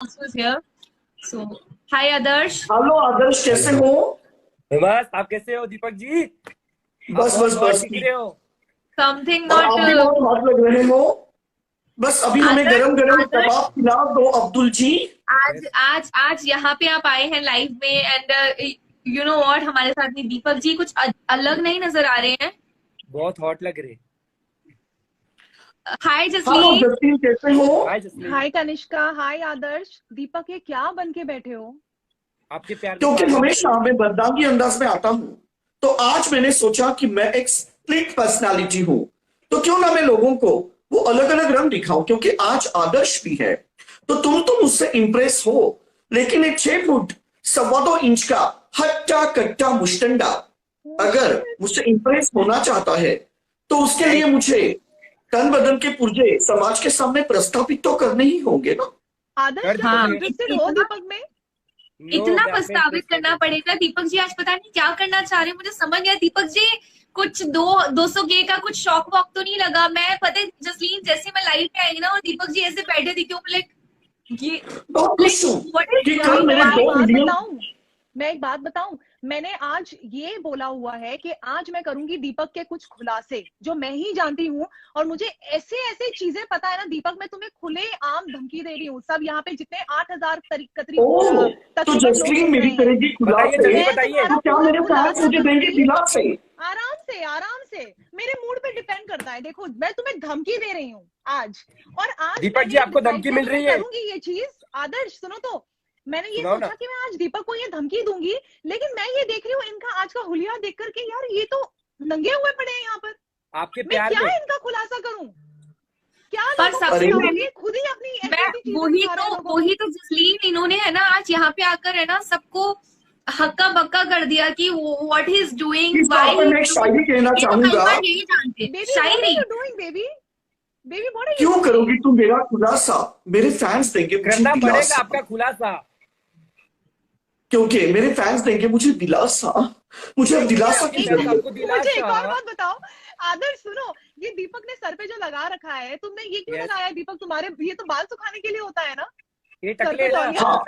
also is here. So, hi Adarsh. Hello Adarsh, कैसे हो? बस आप कैसे हो दीपक जी? बस आप बस बहुत बस। दिख रहे हो। Something और not. आप भी बहुत हॉट लग रहे हो। बस अभी हमें आदर्श, गरम गरम आदर्श, कबाब खिला दो अब्दुल जी। आज आज आज यहाँ पे आप आए हैं लाइव में एंड यू नो व्हाट, हमारे साथ में दीपक जी कुछ अलग नहीं नजर आ रहे हैं। बहुत हॉट लग रहे। Hi hello Jasleen. जस्टिन, कैसे हो? हाय जसलीन। हाय कनिष्का, हाय आदर्श। दीपक ये क्या बन के बैठे हो? आपके प्यार का क्योंकि पागल। हमेशा मैं बदनामी अंदाज में आता हूँ, तो आज मैंने सोचा कि मैं एक स्प्लिट पर्सनालिटी हूँ, तो क्यों ना मैं लोगों को वो अलग अलग रंग दिखाऊं। क्योंकि आज आदर्श भी है, तो तुम तो मुझसे इंप्रेस हो, लेकिन एक 6 फुट 2.25 इंच का हट्टा कट्टा मुश्तंडा अगर मुझसे इंप्रेस होना चाहता है, तो उसके लिए मुझे तन बदन के पुर्जे समाज के सामने प्रस्थापित तो करने ही होंगे ना। आदर्श, क्या हाँ, तुम इंटरेस्टेड हो दीपक में? इतना प्रस्तावित करना पड़ेगा। दीपक जी आज पता नहीं क्या करना चाह रहे हैं, मुझे समझ नहीं आया। दीपक जी कुछ 200 के का कुछ शौक वॉक तो नहीं लगा? मैं पता है जसलीन, जैसे मैं लाइव में आई ना और दीपक जी ऐसे बैठे दिखे, लाइक ये बहुत खुश हूँ कि कल मेरे मैं 2 एक बात मिलियन बताऊं, मैं एक बात बताऊं। मैंने आज ये बोला हुआ है कि आज मैं करूंगी दीपक के कुछ खुलासे जो मैं ही जानती हूँ, और मुझे ऐसे ऐसे चीजें पता है ना दीपक, मैं तुम्हें खुले आम धमकी दे रही हूँ। सब यहाँ पे जितने 8000 ओह, तो जसलीन मेरी करेगी खुलासे, बताइए, मैं बताइए। तुम्हारा तो क्या पूरा मेरे फैंस खुलासा मुझे देंगे करूंगी। दिलासे? आराम से मेरे मूड पे डिपेंड करता है। देखो, मैं तुम्हें धमकी दे रही हूँ आज, और आज दीपक जी, मैंने आपको धमकी decide मिल किया रही कि मैं है? करूंगी ये चीज। आदर्श सुनो तो, मैंने ये सुनाओ सोचा ना। कि मैं आज दीपक को ये धमकी दूंगी, लेकिन मैं ये देख रही हूँ इनका आज का हुलिया देख करके, यार ये तो नंगे हुए पड़े हैं यहाँ पर। आपके मैं प्यार क्या में। इनका खुलासा करूं? क्या पर लोगों को सबसे दिखाऊं? पहले ये खुद ही अपनी ऐसी मैं ऐसी चीजें दिखा रहे हैं लोगों को। वही तो जसलीन, इन्होंने है ना आज यहाँ पे आकर है ना सबको हक्का बक्का कर दिया कि व्हाट ही इज डूइंग, इस व्हाई बात पर ही मैं इज डूइंग। शायरी कहना ये तो कई चाहूंगा। बार यही जानते हैं, बेबी, व्हाट आर शायरी। You doing? Baby baby, what are you क्यों डूइंग? करोगी तुम मेरा खुलासा? मेरे फैंस देंगे मुझे करना पड़ेगा दिलासा, आपका खुलासा। क्योंकि मेरे फैंस देंगे मुझे दिलासा। मुझे अब दिलासा की एक जरूरत आपको है। मुझे एक और दिलासा। बात बताओ। आदर्श सुनो, ये दीपक ने सर पे जो लगा रखा है, तुमने ये क्यों Yes. लगाया है दीपक? तुम्हारे ये तो बाल सुखाने के लिए होता है ना, ये सर टकले पे ना। तौलिया। हाँ,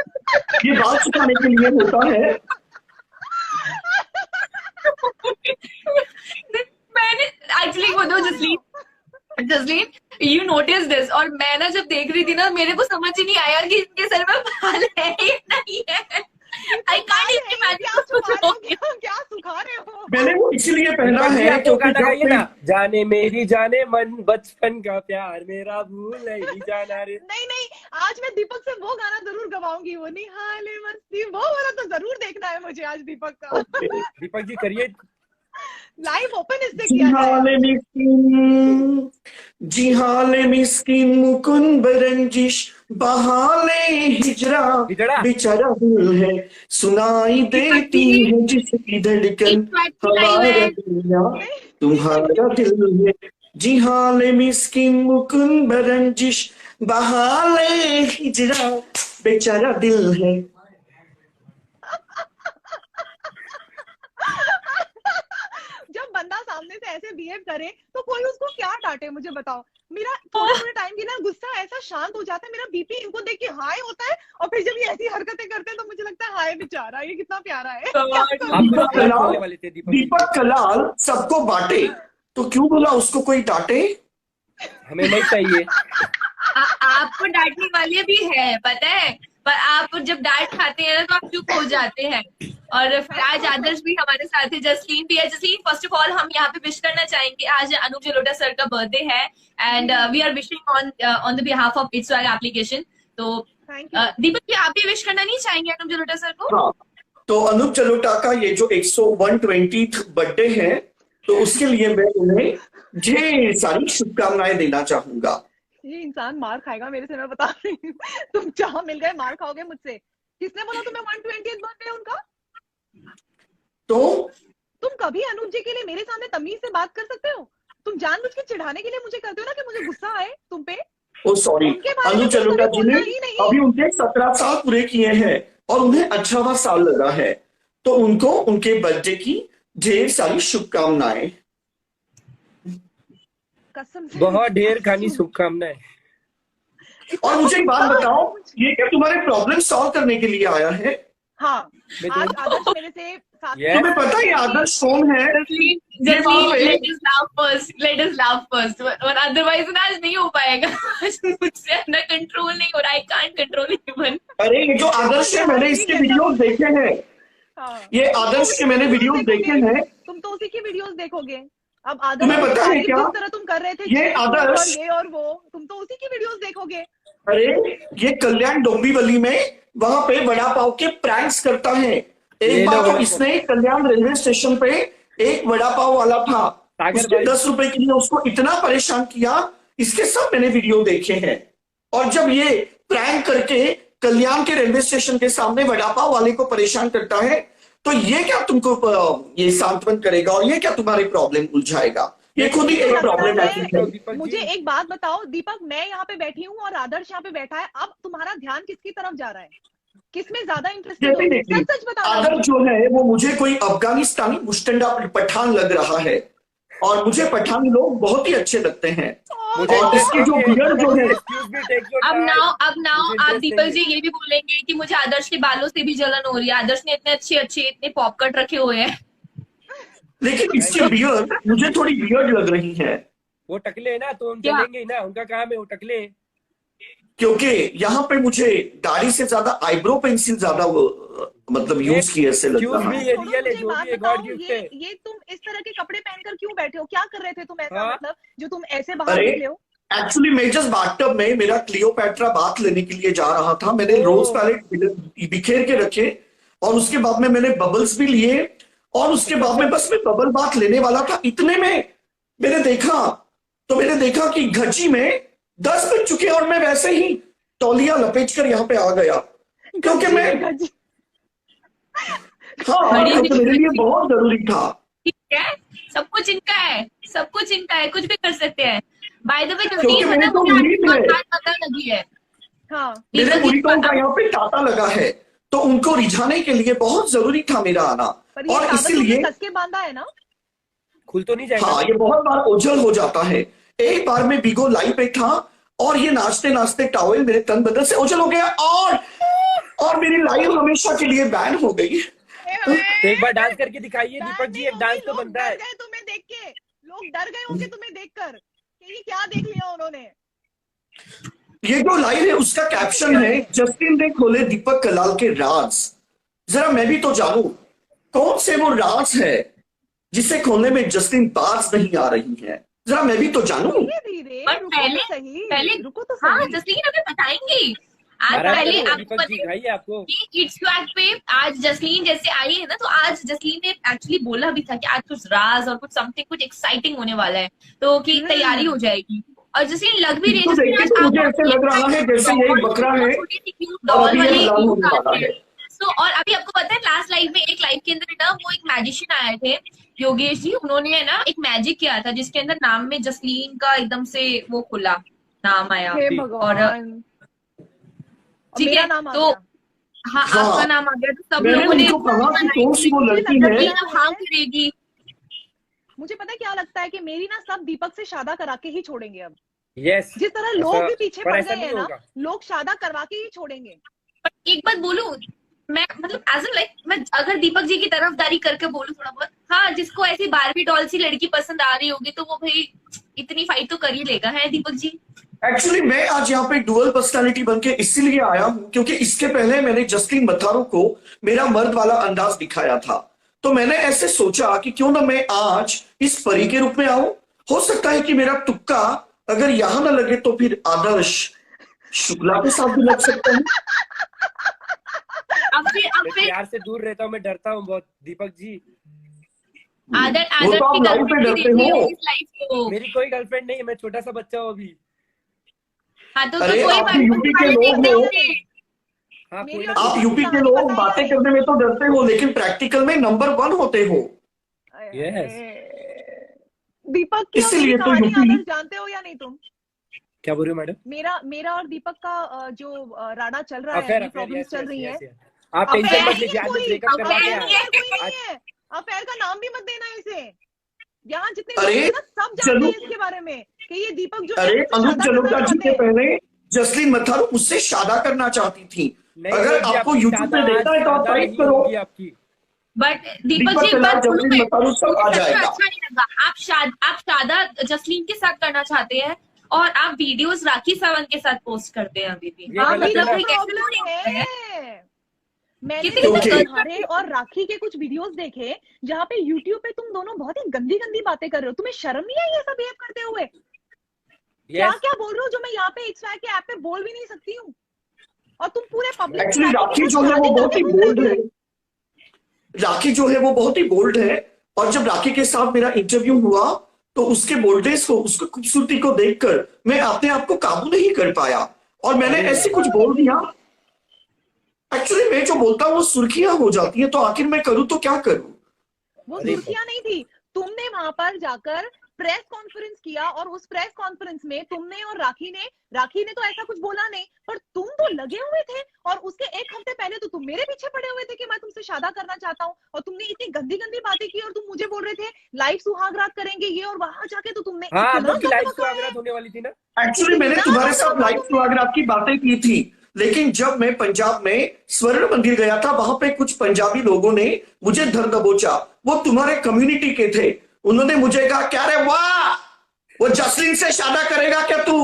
ये बाल सुखाने के लिए होता है। मैंने एक्चुअली वो दो Jasleen, Jasleen you notice this, और मैं ना जब देख रही थी ना मेरे को समझ ही नहीं आया कि इनके सर में बाल है या नहीं है। I can't even imagine. क्या सुखा रहे हो? मैंने वो इसीलिए पहना दीपक जी, है आपको क्योंकि गाना जब गाइए मैं ना। जाने मेरी जाने मन, बचपन का प्यार मेरा भूल नहीं जाना रे। नहीं नहीं, आज मैं दीपक से वो गाना जरूर गवाऊंगी, वो निहाले मस्ती, वो वाला तो जरूर देखना है मुझे आज दीपक का। दीपक जी करिए। लाइव ओपन इससे जी किया हाँ जाएगा। ले मिस्किन, जी हाँ ले मिस्किन मुकुन बरंजिश बहाले हिजरा हिजड़ा। बेचारा दिल है, सुनाई देती है जिसकी धड़कन हमारा दिल या तुम्हारा दिल है। जी हाँ ले मिस्किन मुकुन बरंजिश बहाले हिजरा बेचारा दिल है। जब बंदा सामने से ऐसे बिहेव करे तो कोई उसको क्या डांटे, मुझे बताओ। मेरा थोड़े थोड़े टाइम के ना गुस्सा ऐसा शांत हो जाता है, मेरा बीपी इनको देख के हाई होता है, और फिर जब ये ऐसी हरकतें करते हैं तो मुझे लगता है हाय बेचारा, ये कितना प्यारा है। क्या करूं? दीपक कलाल, दीपक कलाल सबको बांटे, तो क्यों बोला उसको कोई डांटे? हमें नहीं चाहिए। आपको डांटने वाले भी है पता है, पर आप जब डांट खाते हैं ना तो आप चुप हो जाते हैं। और फिर आज आदर्श भी हमारे साथ है, जसलीन भी है। जसलीन, फर्स्ट ऑफ ऑल हम यहाँ पे विश करना चाहेंगे, आज अनूप जलोटा सर का बर्थडे है and we are wishing on the behalf of its application. तो दीपक जी, आप भी विश करना नहीं चाहेंगे अनूप जलोटा सर को? हाँ, तो अनूप जलोटा का ये जो 120th बर्थडे है, तो उसके लिए मैं उन्हें ढेर सारी शुभकामनाएं देना चाहूंगा। ये इंसान मार खाएगा मेरे से, मैं बता रही हूँ। तुम जहां मिल गए मार खाओगे मुझसे। किसने बोला तुम्हें 120th बर्थडे है उनका? तो तुम कभी अनूप जी के लिए मेरे सामने तमीज से बात कर सकते हो? तुम जानबूझ के चिढ़ाने के लिए मुझे करते हो ना, कि मुझे गुस्सा आए तुम पे। ओ सॉरी, उनके बारे में अनूप तो जलोटा कभी जी ने बोलना ही नहीं। अभी उनके 17 साल पूरे किए हैं और उन्हें 18वां साल लगा है, तो उनको उनके बर्थडे की ढेर सारी शुभकामनाएं। कसम से बहुत ढेर खानी शुभकामनाएं। और मुझे एक बात बताओ, ये क्या तुम्हारे प्रॉब्लम सॉल्व करने के लिए आया है? हाँ, मैं आज तो- आदर्श मेरे से साथ Yes. तुम्हें पता है ये आदर्श कौन है? ये वहाँ पे- let us laugh first, और अदरवाइज ना आज नहीं हो पाएगा। आज मुझसे ना कंट्रोल नहीं हो रहा, आई कांट कंट्रोल इवन। अरे ये जो आदर्श है, मैंने इसके वीडियोस देखे हैं। हाँ। ये आदर्श के मैंने वीडियोस देखे हैं। तुम तो उसी की वीडियोस देखोगे। अब तुम्हें आदर्श पता है क्या? जिस तरह तुम कर रहे थे, ये आदर्श- और ये और वो, तुम तो उसी की वीडियोस देखोगे। अरे ये कल्याण डोंबिवली में वहां पे वड़ा पाव के प्रैंक्स करता है। ये एक लो बार तो वड़ा इसने कल्याण रेलवे स्टेशन पे एक वड़ा पाव वाला था, सागर उसके भाई। 10 रुपए के लिए उसको इतना परेशान किया। इसके सब मैंने वीडियो देखे हैं। और जब ये प्रैंक करके कल्याण के रेलवे स्टेशन के सामने वड़ा पाव वाले को परेशान करता है, तो ये क्या तुमको ये सांत्वन करेगा और ये क्या तुम्हारी प्रॉब्लम उलझाएगा? ये खुद ही एक प्रॉब्लमेटिक है। दीपक मुझे जी, एक बात बताओ दीपक, मैं यहाँ पे बैठी हूँ और आदर्श यहाँ पे बैठा है, अब तुम्हारा ध्यान किसकी तरफ जा रहा है? किसमें ज्यादा इंटरेस्टेड हो? Definitely. सच सच बताना। आदर्श जो है वो मुझे कोई अफगानिस्तानी मुस्टंडा पठान लग रहा है, और मुझे पठान लोग बहुत ही अच्छे लगते हैं। मुझे और इसकी जो बियर्ड जो है, Excuse me, take your अब time. नाउ मुझे आप interest दीपक नहीं जी ये भी बोलेंगे कि मुझे आदर्श के बालों से भी जलन हो रही है। आदर्श ने इतने अच्छे इतने पॉप कट रखे हुए हैं। लेकिन इसकी बियर्ड मुझे थोड़ी बियर्ड लग रही है, वो टकले है ना, तो हम क्या? चलेंगे ही ना, उनका काम है वो टकले हैं। क्योंकि यहाँ पे मुझे दाढ़ी से ज्यादा आईब्रो पेंसिल ज्यादा मतलब यूज किए ऐसे लग Excuse रहा me, है। ये छोड़ो, रियल है, मुझे जो बात भी है बताओ, गॉड गिफ्ट ये है। ये तुम इस तरह के कपड़े पहनकर क्यों बैठे हो? क्या कर रहे थे तुम ऐसा, हाँ? मतलब जो तुम ऐसे बाहर अरे निकले हो? एक्चुअली मैं जस्ट बाथटब में मेरा क्लियोपैट्रा बाथ लेने के लिए जा रहा था। मैंने ओह। रोज पैलेट बिखेर के रखे, और उसके बाद में मैंने बबल्स भी लिए, और उसके बाद में बस मैं बबल बाथ लेने वाला था। इतने में मैंने देखा कि घची में 10 बज चुके, और मैं वैसे ही तौलिया लपेट कर यहाँ पे आ गया, क्योंकि मैं गजी। हाँ तो मेरे लिए बहुत जरूरी था। ठीक है, सब कुछ इनका है, सब कुछ इनका है, कुछ भी कर सकते हैं। बाय द वे क्योंकि मेरे को उम्मीद है, पता लगी है। हाँ, मेरे मुरीदों का यहाँ पे तांता लगा है, तो उनको रिझाने के लिए बहुत जरूरी था मेरा आना। पर ये और कागज इसीलिए तुमने कस के बांधा है ना? खुल तो नहीं जाएगा? हाँ, ये बहुत बार ओझल हो जाता है। एक बार मैं बिगो लाइव पे था, और ये नाचते नाचते टॉवेल मेरे तन बदन से ओझल हो गया, और मेरी लाइव हमेशा के लिए बैन हो गई। तो एक बार डांस करके दिखाइए दीपक जी, एक डांस तो बनता है। लोग डर गए तुम्हें देख के, लोग डर गए होंगे तुम्हें देखकर कि ये क्या देख लिया उन्होंने। ये जो लाइव है उसका कैप्शन है, जस्टिन ने खोले दीपक कलाल के राज। जरा मैं भी तो जानूं कौन से वो राज है जिसे खोलने में जस्टिन बाज नहीं आ रही है। जरा मैं भी तो जानूं। धीरे और पहले रुको तो हाँ सही। जसलीन अभी बताएंगे। आज महाराज पहले करो, आपको दीपक पता जी है दिखाइए आपको। कि इट्स यू एक्ट पे आज जसलीन जैसे आई है ना, तो आज जसलीन ने एक्चुअली बोला भी था कि आज कुछ राज और कुछ समथिंग कुछ एक्साइटिंग होने वाला है, तो कि तैयारी हो जाएगी। और जसलीन लग भी रही तो देख के तो मुझे ऐसे लग रहा है जैसे ये एक बकरा है, छोटी सी क्यूट और डॉल अभी वाली ये लाल होने वाला है। तो और अभी आपको पता है लास्ट लाइव में, एक लाइव के अंदर ना वो एक मैजिशियन आए थे योगेश जी, उन्होंने है ना एक मैजिक किया था जिसके अंदर नाम में जसलीन का एकदम से वो खुला नाम आया। हे और भगवान, ठीक मेरा है, नाम आ तो गया। हाँ हाँ। आपका नाम आ गया, तो सब मैंने लोगों ने उनको कहा कि कौन सी वो लड़की है। जसलीन अब हाँ करेगी। मुझे पता है क्या लगता है कि मेरी ना सब दीपक से शादा करा के ही छोड़ेंगे अब। यस, जिस तरह लोग भी पीछे पर पड़ ऐसा गए नहीं हैं ना, होगा। लोग शादा करवा के ही छोड़ेंगे। पर एक बात बोलूं, मैं मतलब एज एन लाइक मैं अगर दीपक जी की तरफदारी करके बोलूं थोड़ा बहुत, हाँ जिसको ऐसी बारबी डॉल सी लड़की पसंद आ रही होगी तो वो भाई इतनी फाइट तो कर ही लेगा, है दीपक जी। एक्चुअली मैं आज यहाँ पे डुअल पर्सनालिटी बन के इसीलिए आया हूँ क्योंकि इसके पहले मैंने जस्टिन मथारो को मेरा मर्द वाला अंदाज दिखाया था, तो मैंने ऐसे सोचा कि क्यों ना मैं आज इस परी के रूप में आऊं। हो सकता है कि मेरा तुक्का अगर यहां ना लगे तो फिर आदर्श शुक्ला के साथ भी लग सकता है। अब मैं फिर प्यार से दूर रहता हूँ, मैं डरता हूँ बहुत दीपक जी। आदर्श तो आप की लाइव पे गर्लफ्रेंड डरते देखी हो? होगी इस लाइफ को। मेरी कोई गर्लफ्रेंड नहीं है, मैं छोटा सा बच्चा हूँ अभी। हाँ तो अरे, कोई आप बात नहीं, यूपी के वाले लोग देखते हो। होंगे। हाँ, मेरी कोई और ना आप कोई- यूपी के लोग बातें करने में तो डरते हो लेकिन प्रैक्टिकल में नंबर 1 होते हो। Yes. दीपक की और इसीलिए मेरी तो कहानी यूपी- आदर्श जानते हो या नहीं तुम? क्या बोल रहे हो मैडम? मेरा और दीपक का जो राडा चल रहा अफेयर, है, अफेयर, प्रॉब्लम्स यस चल यस रही है। Yes yes. आप टेंशन अफेयर मत लीजिए, आज कोई- ब्रेकअप करवा के अफेयर आया। नहीं कोई नहीं है, अफेयर का नाम भी मत देना इसे। यहाँ जितने अरे, लोग हैं ना सब जानते हैं इसके बारे में कि ये दीपक जो है अरे मुझसे अनुज शादा जलोटा करना जी चाहते के हैं। पहले जसलीन मथारू मुझसे शादा करना चाहती थी। नहीं अगर होगी आपको आपकी यूट्यूब पे शादा, देखना है तो आप शादा टाइप नहीं करो होगी आपकी। बट दीपक जी एक कला बात बोलूं जसलीन मैं, मथारू सब आ मुझे सच में जाएगा। अच्छा नहीं लगा। आप शादा जसलीन के साथ करना चाहते हैं और आप वीडियोस राखी सावंत के साथ पोस्ट करते हैं अभी भी। ये हाँ, गलत है मतलब ना? भाई कैसे प्रॉब्लम लोग होते हैं? है। मैंने कितनी क्योंकि- तुम्हारे और राखी के कुछ वीडियोस देखे जहाँ पे यूट्यूब पे तुम दोनों बहुत ही गंदी गंदी बातें कर रहे हो। तुम्हें शर्म नहीं आई ऐसा बिहेव करते हुए? क्या यस, क्या बोल रहे हो जो मैं यहाँ पे एक्सवैग के ऐप पे बोल भी नहीं सकती हूँ? और तुम पूरे पब्लिक एक्चुअली राखी जो है वो बहुत ही बोल्ड है। राखी जो है वो बहुत ही बोल्ड है, और जब राखी के साथ मेरा इंटरव्यू हुआ तो उसके बोल्डनेस को, उसकी खूबसूरती को देखकर मैं अपने आप को काबू नहीं कर पाया और मैंने ऐसे कुछ बोल दिया। एक्चुअली मैं जो बोलता हूँ वो सुर्खियां हो जाती है, तो आखिर मैं करूँ तो क्या करूँ? वो अरे सुर्खियां नहीं थी। तुमने वहां पर जाकर प्रेस कॉन्फ्रेंस किया और उस प्रेस कॉन्फ्रेंस में तुमने और राखी ने तो ऐसा कुछ बोला नहीं, पर तुम तो लगे हुए थे। और उसके एक हफ्ते पहले तो तुम मेरे पीछे पड़े हुए थे कि मैं तुमसे शादा करना चाहता हूँ, और तुमने इतनी गंदी गंदी बातें की और तुम मुझे बोल रहे थे लाइव सुहागरात करेंगे ये, और वहां जाके तो तुमने हाँ, इतना आपकी लाइफ गंद बकाया है। सुहागरात होने वाली थी ना। एक्चुअली मैंने कितना तुम्हारे गंद साथ बकाया लाइव तुमने। सुहागरात की बातें की थी, लेकिन जब मैं पंजाब में स्वर्ण मंदिर गया था वहां पे कुछ पंजाबी लोगों ने मुझे धर दबोचा। वो तुम्हारे कम्युनिटी के थे। उन्होंने मुझे कहा क्या रे वाह, वो जसलीन से शादा करेगा क्या तू,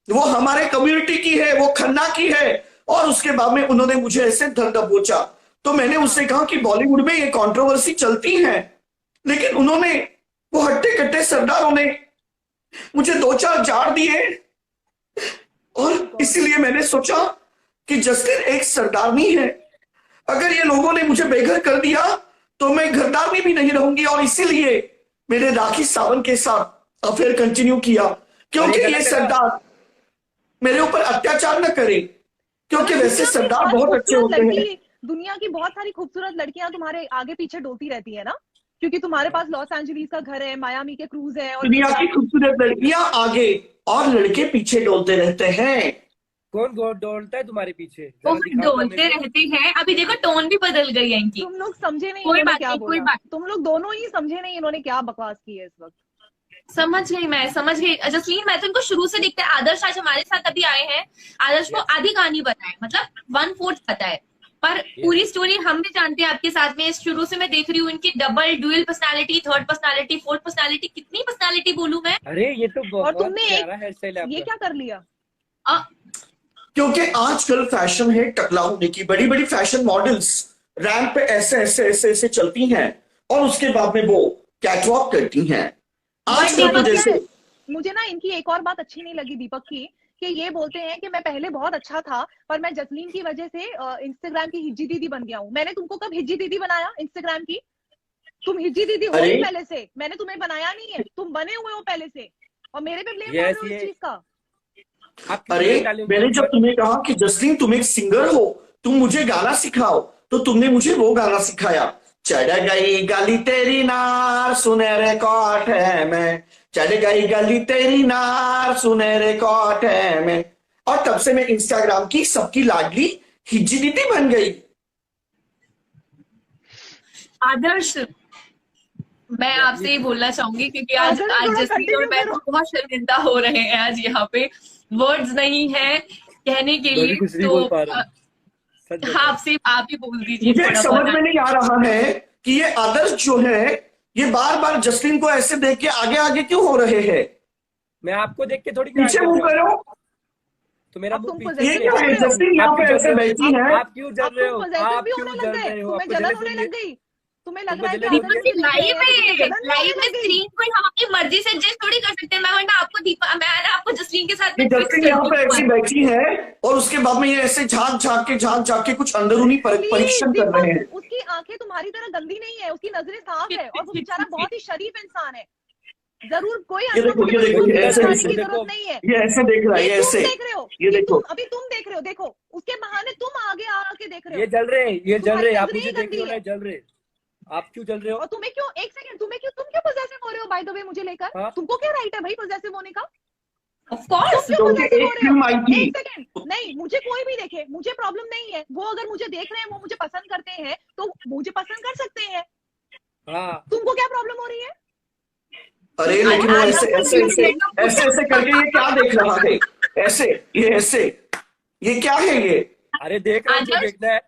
वो हमारे कम्युनिटी की है, वो खन्ना की है। और उसके बाद में उन्होंने मुझे ऐसे धर दबोचा। तो मैंने उससे कहा कि बॉलीवुड में ये कंट्रोवर्सी चलती है, लेकिन उन्होंने, वो हट्टे कट्टे सरदारों ने मुझे दो चार झाड़ दिए, और इसीलिए मैंने सोचा कि जसलीन एक सरदारनी है। अगर ये लोगों ने मुझे बेघर कर दिया तो मैं घरदारनी भी नहीं रहूंगी, और इसीलिए मैंने राखी सावंत के साथ अफेयर कंटिन्यू किया, क्योंकि अरे ये गलत है। सरदार मेरे ऊपर अत्याचार न करे, क्योंकि वैसे दुनिया की सरदार बहुत अच्छे खूबसूरत होते हैं। लड़की, दुनिया की बहुत सारी खूबसूरत लड़कियां तुम्हारे आगे पीछे डोलती रहती है ना, क्योंकि तुम्हारे पास लॉस एंजलिस का घर है, मायामी के क्रूज है, और दुनिया की खूबसूरत लड़कियां आगे और लड़के पीछे डोलते रहते हैं। कौन डोलता है तुम्हारे पीछे? वो जरा दिखाओ तो डोलते मेरे को। रहते हैं। अभी देखो टोन भी बदल गई है इनकी। तुम लोग समझे नहीं कोई इन्होंने बात क्या नहीं, कोई बोला। बात। तुम लोग दोनों ही समझे नहीं इन्होंने क्या बकवास की है इस वक्त। समझ गई, मैं समझ गई जसलीन। मैं तो इनको शुरू से देखते हैं। आदर्श आज हमारे साथ अभी आए हैं। आदर्श को आधी कहानी पता है, मतलब 1/4 पता है, पर पूरी स्टोरी हम भी जानते हैं आपके साथ में। शुरू से मैं देख रही हूँ इनकी double dual personality, third personality, fourth personality, कितनी पर्सनालिटी बोलूं मैं। अरे ये तो और बहुत तुमने प्यारा हेयर स्टाइल है ये आपका। क्या कर लिया? क्योंकि आजकल फैशन है टकला होने की। बड़ी बड़ी फैशन मॉडल्स रैंप पे ऐसे ऐसे ऐसे ऐसे चलती हैं और उसके बाद में वो कैटवॉक करती हैं। आजकल तो दीपक जैसे क्या है? मुझे ना इनकी एक और बात अच्छी नहीं लगी दीपक की, कि ये बोलते हैं कि मैं पहले बहुत अच्छा था पर मैं जसलीन की वजह से इंस्टाग्राम की हिज्जी दीदी बन गया हूँ। मैंने तुमको कब हिज्जी दीदी बनाया इंस्टाग्राम की? तुम हिज्जी दीदी हो ही पहले से, मैंने तुम्हें बनाया नहीं है, तुम बने हुए हो पहले से, और मेरे पे ब्लेम कर रहे हो इस चीज का। आप क्यों अरे डाले मैंने उनके जब ऊपर? तुम्हें कहा कि जसलीन तुम एक सिंगर हो, तुम मुझे गाना सिखाओ, तो तुमने मुझे वो गाना सिखाया, चढ़ गई गली तेरी नार सुनहरे कोठे में, चढ़ गई गली तेरी नार सुनहरे कोठे में। और तब से मैं इंस्टाग्राम की सबकी लाडली हिज्जी दीदी बन गई। आदर्श, मैं आपसे ये बोलना चाहूंगी क्योंकि आज आदर्श, आज थोड़ा जसलीन और continue मैं करो। बहुत शर्मिंदा हो रहे हैं। आज यहाँ पे वर्ड्स नहीं है कहने के मैं भी लिए, कुछ नहीं तो बोल पा रहा हूँ। सच बताओ। आपसे आप ही बोल दीजिए मुझे थोड़ा समझ बहुत। में नहीं आ रहा है कि ये आदर्श जो है ये बार बार जसलीन को ऐसे देख के आगे आगे क्यों हो रहे हैं। मैं आपको देख के थोड़ी पीछे मुंह करो। तो मेरा अब मुंह तुम पीछे ये possessive क्या हो है, रहे हो। जसलीन यहाँ आप पे क्यों ऐसे जल रहे बैठी हो? है। आप क्यों जल अब रहे तुम हो? possessive आप भी क्यों होने जल लग गए, रहे हो? तुम्हें आपको जलन जलन होने चाहिए? लग गई, तुम्हें लग तुमको रहा है कि जलन आदर्श चाहिए? जैसे दिख रहे हैं तो तुम्हें जलन भी लाइव होने में लग गई। स्क्रीन को हम अपनी मर्जी से एडजस्ट थोड़ी कर सकते हैं। मैं आपको जसलीन के साथ कि में fix जसलीन कर यहाँ पे दूंगी। ऐसी बैठी है और उसके बाद में ये ऐसे झांक झांक के कुछ अंदरूनी प्लीज परीक्षण कर रहे हैं। दीपक, उसकी आंखें तुम्हारी तरह गंदी नहीं है, उसकी नजरें साफ है, और वो बेचारा बहुत ही शरीफ इंसान है। जरूर कोई ये देखो ये देखो ये ऐसे बनाने ऐसे की जरूरत नहीं है। ये ऐसे देख रहा है, ये तुम ऐसे, देख रहे हो, ये देखो अभी तुम देख रहे हो, देखो उसके बहाने तुम आगे आके देख रहे ये हो। जल रहे हैं, ये जल रहे हैं। आप तुम्हारी मुझे नजरें देख रहे हो गंदी ना, है। जल रहे हैं। आप क्यों जल रहे हो? और तुम्हें क्यों, एक सेकंड, तुम क्यों पोजेसिव हो रहे हो बाय द वे मुझे लेकर? हाँ? तुमको क्या राइट है भाई पोजेसिव होने का? Of course, तुम क्यों क्योंकि possessive हो एक रहे हो? फिल्म आई थी। एक सेकंड, नहीं मुझे कोई भी देखे, मुझे प्रॉब्लम नहीं है। वो अगर मुझे देख रहे हैं, वो मुझे पसंद करते हैं, तो मुझे पसंद कर सकते हैं। हाँ, तुमको क्या प्रॉब्लम हो रही है? अरे लेकिन वो ऐसे ऐसे ऐसे ऐसे ऐसे करके ये क्या देख रहा है। ऐसे, ये ऐसे, ये क्या है ये? अरे देख रहे हो जो आदर्श, देखना है,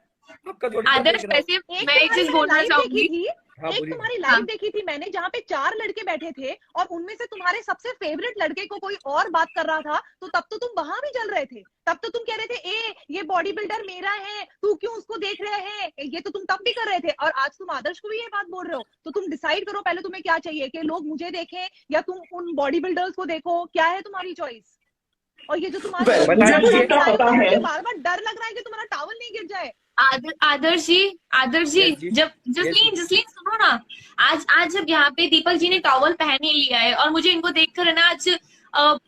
आपका थोड़ी ना आदर्श देख रहा हूँ। वैसे मैं एक चीज तुम्हारी बोलना लाइव चाहूंगी। देखी थी, हाँ एक बोलिए। तुम्हारी हाँ। लाइव देखी थी मैंने जहाँ पे 4 लड़के बैठे थे और उनमें से तुम्हारे सबसे फेवरेट लड़के को कोई और बात कर रहा था, तो तब तो तुम वहां भी जल रहे थे। तब तो तुम कह रहे थे ए ये बॉडी बिल्डर मेरा है, तू क्यों उसको देख रहे हैं, ये तो तुम तब भी कर रहे थे। और आज तुम आदर्श को भी ये बात बोल रहे हो, तो तुम डिसाइड करो पहले तुम्हें क्या चाहिए, कि लोग मुझे देखें या तुम उन बॉडी बिल्डर्स को देखो, क्या है तुम्हारी चॉइस। और ये जो तुम्हारे Well, मुझे तो इतना पता है। मुझे बार बार डर लग रहा है कि तुम्हारा टावल नहीं गिर जाए। आदर्श जी Yes, जी। जब जसलीन जसलीन सुनो ना, आज जब यहाँ पे दीपक जी ने टॉवल पहन ही लिया है और मुझे इनको देखकर है ना आज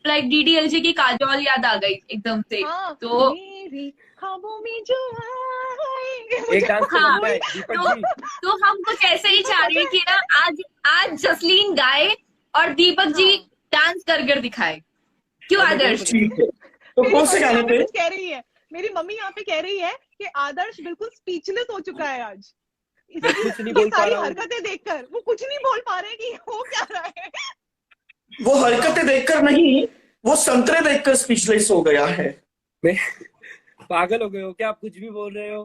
लाइक डीडीएलजे की काजोल याद आ गई एकदम से। हाँ, तो मेरी ख्वाबों में जो आए, एक मुझे डांस हाँ, करना है दीपक जी। तो हम कुछ ऐसे ही चाह रहे हैं कि ना आज जसलीन गाए और दीपक जी हाँ। डांस कर कर दिखाए। क्यों आदर्श? ठीक है, तो मेरी कौन से मम्मी गाने यहाँ पे पे? कुछ कह रही है, मेरी मम्मी यहाँ पे कह रही है कि आदर्श बिल्कुल स्पीचलेस हो चुका है आज। मैं कुछ नहीं बोल पा सारी रहा हूँ। हरकतें देखकर वो कुछ नहीं बोल पा रहे कि हो क्या रहा है। वो हरकतें देखकर नहीं, वो संतरे देखकर स्पीचलेस हो गया है। मैं पागल हो गए हो क्या? आप कुछ भी बोल रहे हो।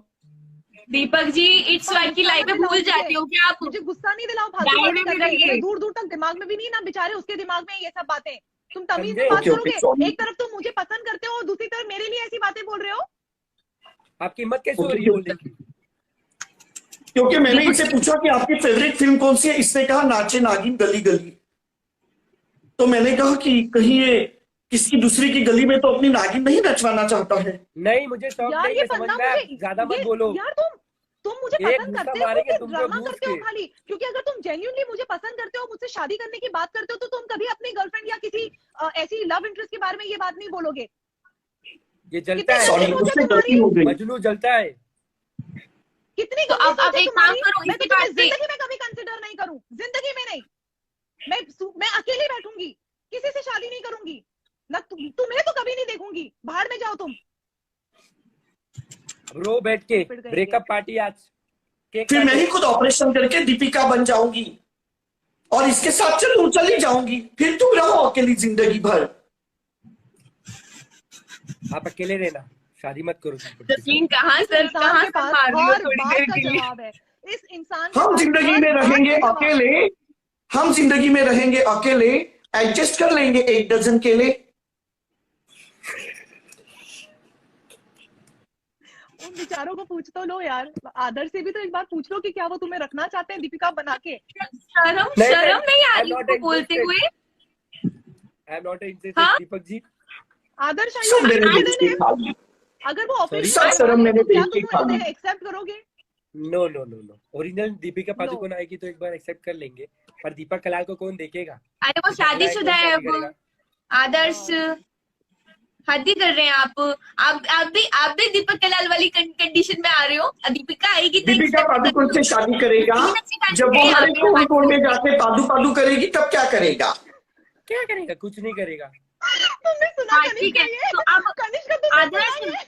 दीपक जी इट्स लाइक की लाइफ में भूल जाती हो क्या आप? मुझे गुस्सा नहीं दिलाओ फालतू डायरी बातें में करके। रहिए। मेरे दूर दूर तक दिमाग में भी नहीं ना, बेचारे उसके दिमाग में ये सब बातें। तुम तमीज से समझे? बात ओके, ओके, करोगे, sorry। एक तरफ तुम मुझे पसंद करते हो और दूसरी तरफ मेरे लिए ऐसी बातें बोल रहे हो। आपकी हिम्मत कैसे हो ओके, रही है बोलने की? क्योंकि मैंने इनसे पूछा कि आपकी फेवरेट फिल्म कौन सी है, इसने कहा नाचे नागिन गली गली। तो मैंने कहा कि कहीं ये किसी दूसरी की गली में तो अपनी नागिन नहीं नचवाना चाहता है। नहीं, मुझे शौक यार नहीं ये है, समझ बंदा में आया। मुझे ज्यादा मत बोलो। यार तुम मुझे एक पसंद गुस्सा करते हो मारेंगे कि तुमको ड्रामा घूस करते हो के। खाली? क्योंकि अगर तुम जेन्युइनली मुझे पसंद करते हो, मुझसे शादी करने की बात करते हो, तो तुम कभी अपनी गर्लफ्रेंड या किसी ऐसी लव इंटरेस्ट के बारे में ये बात नहीं बोलोगे। ये जलता है, सॉरी, मुझसे गलती हो गई। मजनू जलता है। कितनी तो गंदी अब सोच है एक काम तुम्हारी। करो, मैं इसी तो तुम्हें बात पे जिंदगी में कभी कंसिडर नहीं करूं, जिंदगी में नहीं। मैं अकेली बैठूंगी, किसी से शादी नहीं करूंगी ना। तुम्हें तो कभी नहीं देखूंगी, बाहर में जाओ तुम। रो बैठ के पिट गए ब्रेकअप पार्टी आज। केक फिर मैं काटो। ही खुद ऑपरेशन करके दीपिका बन जाऊंगी और इसके साथ चली जाऊंगी। फिर तुम रहो अकेली जिंदगी भर। आप अकेले रहना, शादी मत करो। जसलीन कहाँ इंसान कहाँ के से पास मार रही हो हर थोड़ी बात देर का के लिए? जवाब है। इस इंसान के हम पास जिंदगी हर में बात रहेंगे का जवाब है। अकेले, हम जिंदगी में रहेंगे अकेले, एडजस्ट कर लेंगे 1 डजन केले। उन बेचारों को पूछ तो लो यार, आदर्श से भी तो एक बार पूछ लो कि क्या वो तुम्हें रखना चाहते हैं दीपिका बना के। शर्म नहीं आ रही I'm not उनको बोलते interested. हुए? आई एम नॉट इंटरेस्टेड हाँ? दीपक जी। आदर्श सब मैंने देख के खा लिया। अगर वो Sorry? ऑफिस शर्म मैंने क्या देख के तुम खा उसे ली। एक्सेप्ट करोगे? No no no no, original Deepika Padukone आएगी तो एक बार एक्सेप्ट कर लेंगे, पर दीपक कलाल को कौन देखेगा? अरे वो शादीशुदा है अब। आदर्श हद ही कर रहे हैं आप भी दीपक कलाल वाली कंडीशन में आ रहे हो। दीपिका आएगी तो दीपिका accept पादुकोण से शादी करेगा, करेगी। जब वो हर एक कोण में जाके पादू पादू करेगी तब क्या करेगा? क्या करेगा? कुछ नहीं करेगा। तुमने सुना हाँ, कनिष्का ठीक है। ये? तो अब कनिष्का तुमने आदर्श सुना ये?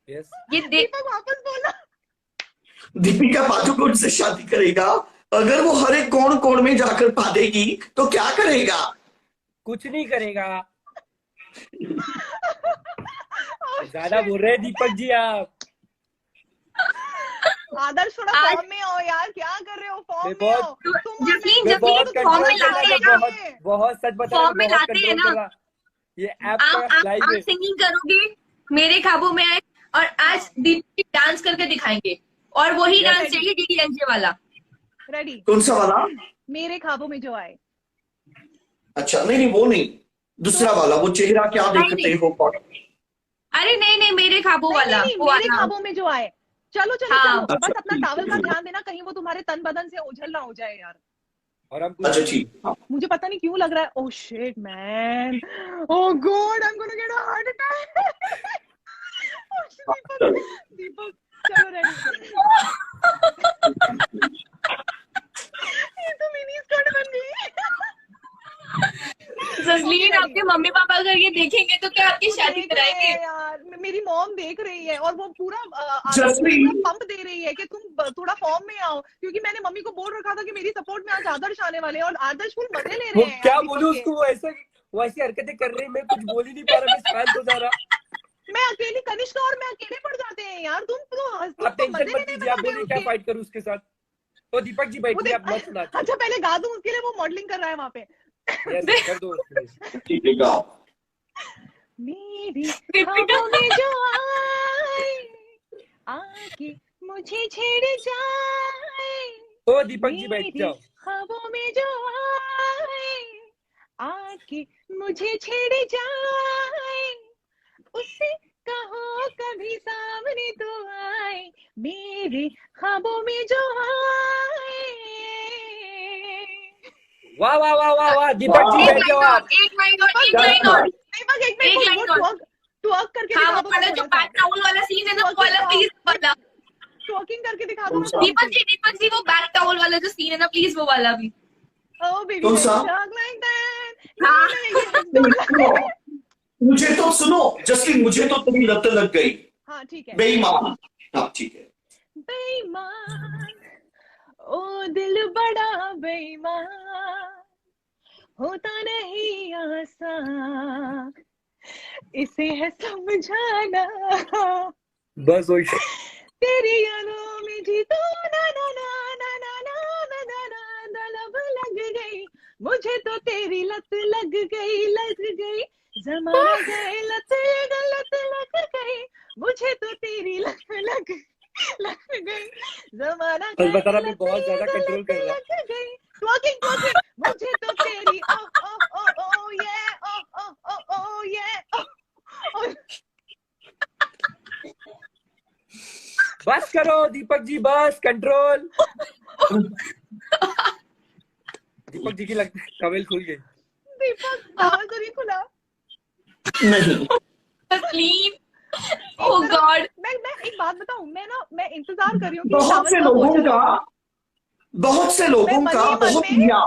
यस, ये देख दीपक वापस बोला। दीपिका पादुकोण से शादी करेगा, अगर वो हर एक कोण में जाकर पा देगी तो क्या करेगा? कुछ नहीं करेगा। ज्यादा बोल रहे हैं दीपक जी आप। आदर्श थोड़ा आज- फॉर्म में आओ यार, क्या कर रहे हो? फॉर्म मैं में बहुत- आओ। तुम जसलीन मैं बहुत जसलीन फॉर्म में कंट्रोल लाते कर हैं रहा ना। हूँ, बहुत सच बता रहा फॉर्म में हूँ, बहुत लाते हैं कंट्रोल ना। कर रहा। ये ऐप आप का लाइव है। सिंगिंग करोगे, मेरे ख्वाबों में आए और आज दीदी डांस करके दिखाएंगे और वही Yes. डांस चाहिए डीडीएलजे वाला। रेडी? कौन सा वाला? मेरे ख्वाबों में जो आए। अच्छा, नहीं वो नहीं, दूसरा वाला, वो चेहरा क्या नहीं, देखते हो। अरे नहीं मेरे ख्वाबों नहीं, वाला नहीं, वो मेरे वाला। ख्वाबों में जो आए। चलो चलो हाँ। चलो, बस अच्छा, अपना ठीक टावल का है। ध्यान देना, कहीं वो तुम्हारे तन बदन से ओझल ना हो जाए यार। और हम अच्छा ठीक। हाँ। मुझे पता नहीं क्यों लग रहा है, oh shit man, oh god, I am gonna get a heart attack. Deepak Deepak चलो रेडी। ये तो मिनी स्कर्ट बन गई। जसलीन आपके मम्मी पापा अगर ये देखेंगे तो क्या आपकी शादी देख रहे कराएंगे? हैं यार, मेरी मॉम देख रही है और वो पूरा जसलीन। पंप दे रही है कि तुम थोड़ा फॉर्म में आओ, क्योंकि मैंने मम्मी को बोल रखा था कि मेरी सपोर्ट में आज आदर्श आने वाले हैं और आदर्श फुल मजे ले वो रहे हैं क्या यार बोलूं दीपक के। उसको, वो ऐसे वो ऐसी हरकतें कर रही, मैं कुछ बोल ही नहीं पा रहा, मैं शांत हो जा रहा। मैं अकेली, कनिष्का और मैं अकेले पड़ जाते हैं यार। तुम तो आप टेंशन मजे मत लेने लीजिए, आप बैठे बोलिए क्या उसके। फाइट करूं उसके साथ। तो दीपक जी बैठिए, आप मत सुनाते। अच्छा पहले गा दूं उसके लिए, वो मॉडलिंग कर रहा है वहां पे। यस, कर दो उसके लिए। ठीक है गाओ। मेरी दीपिका ख्वाबों में जो आए, आके मुझे छेड़ जाए, तो दीपक जी बैठ मेरे जाओ। ख्वाबों में जो आए, आके मुझे छेड़ जाए, उससे कहो कभी सामने तो आए, मेरे ख्वाबों में जो आए। वाह वाह वाह वाह वाह, दीपक जी एक बैठ जाओ लाइन और, आप। एक लाइन और, एक लाइन और, दीपक एक एक मिनट, लाइन वो और। ट्वर्क करके हाँ दिखा वो दो वाला ना जो थोड़ा बैक सा। टाउल वाला सीन है ना, वो वाला प्लीज वाला। ट्वर्किंग करके दिखा दो ना दीपक जी वो बैक टाउल वाला जो सीन है ना, प्लीज वो वाला भी। ओ बेबी कौन सा? Like that. हाँ। सुनो, मुझे तो सुनो जसलीन, मुझे तो तेरी लत लग गई। हाँ ठीक है। बेईमान। हाँ ठीक है। बेईमान, ओ दिल बड़ा बेईमान, होता नहीं आसान इसे है समझाना, बस वही। तेरी यादों में जीतू ना ना ना ना ना ना ना ना ना लब लग गई, मुझे तो तेरी लत लग गई, जमाना गए लत गलत लग गई, मुझे तो तेरी लत लग गई, जमाना बस बता रहा, गए मैं लत बहुत ज्यादा कंट्रोल गलत कर रहा। लग गई। ट्वर्किंग, मुझे तो तेरी ओ ओ ओ ओ ये ओ ओ ओ ओ ये ओ। बस करो दीपक जी, बस कंट्रोल। दीपक जी की लगता है टवेल खुल गई। दीपक टावल तो नहीं खुला। नहीं तस्लीम, ओह गॉड। मैं एक बात बताऊं, मैं इंतजार कर रही हूँ कि बहुत टावल से कब लोगों ओझल का होगा। मैं मन ही मन बहुत में लिया,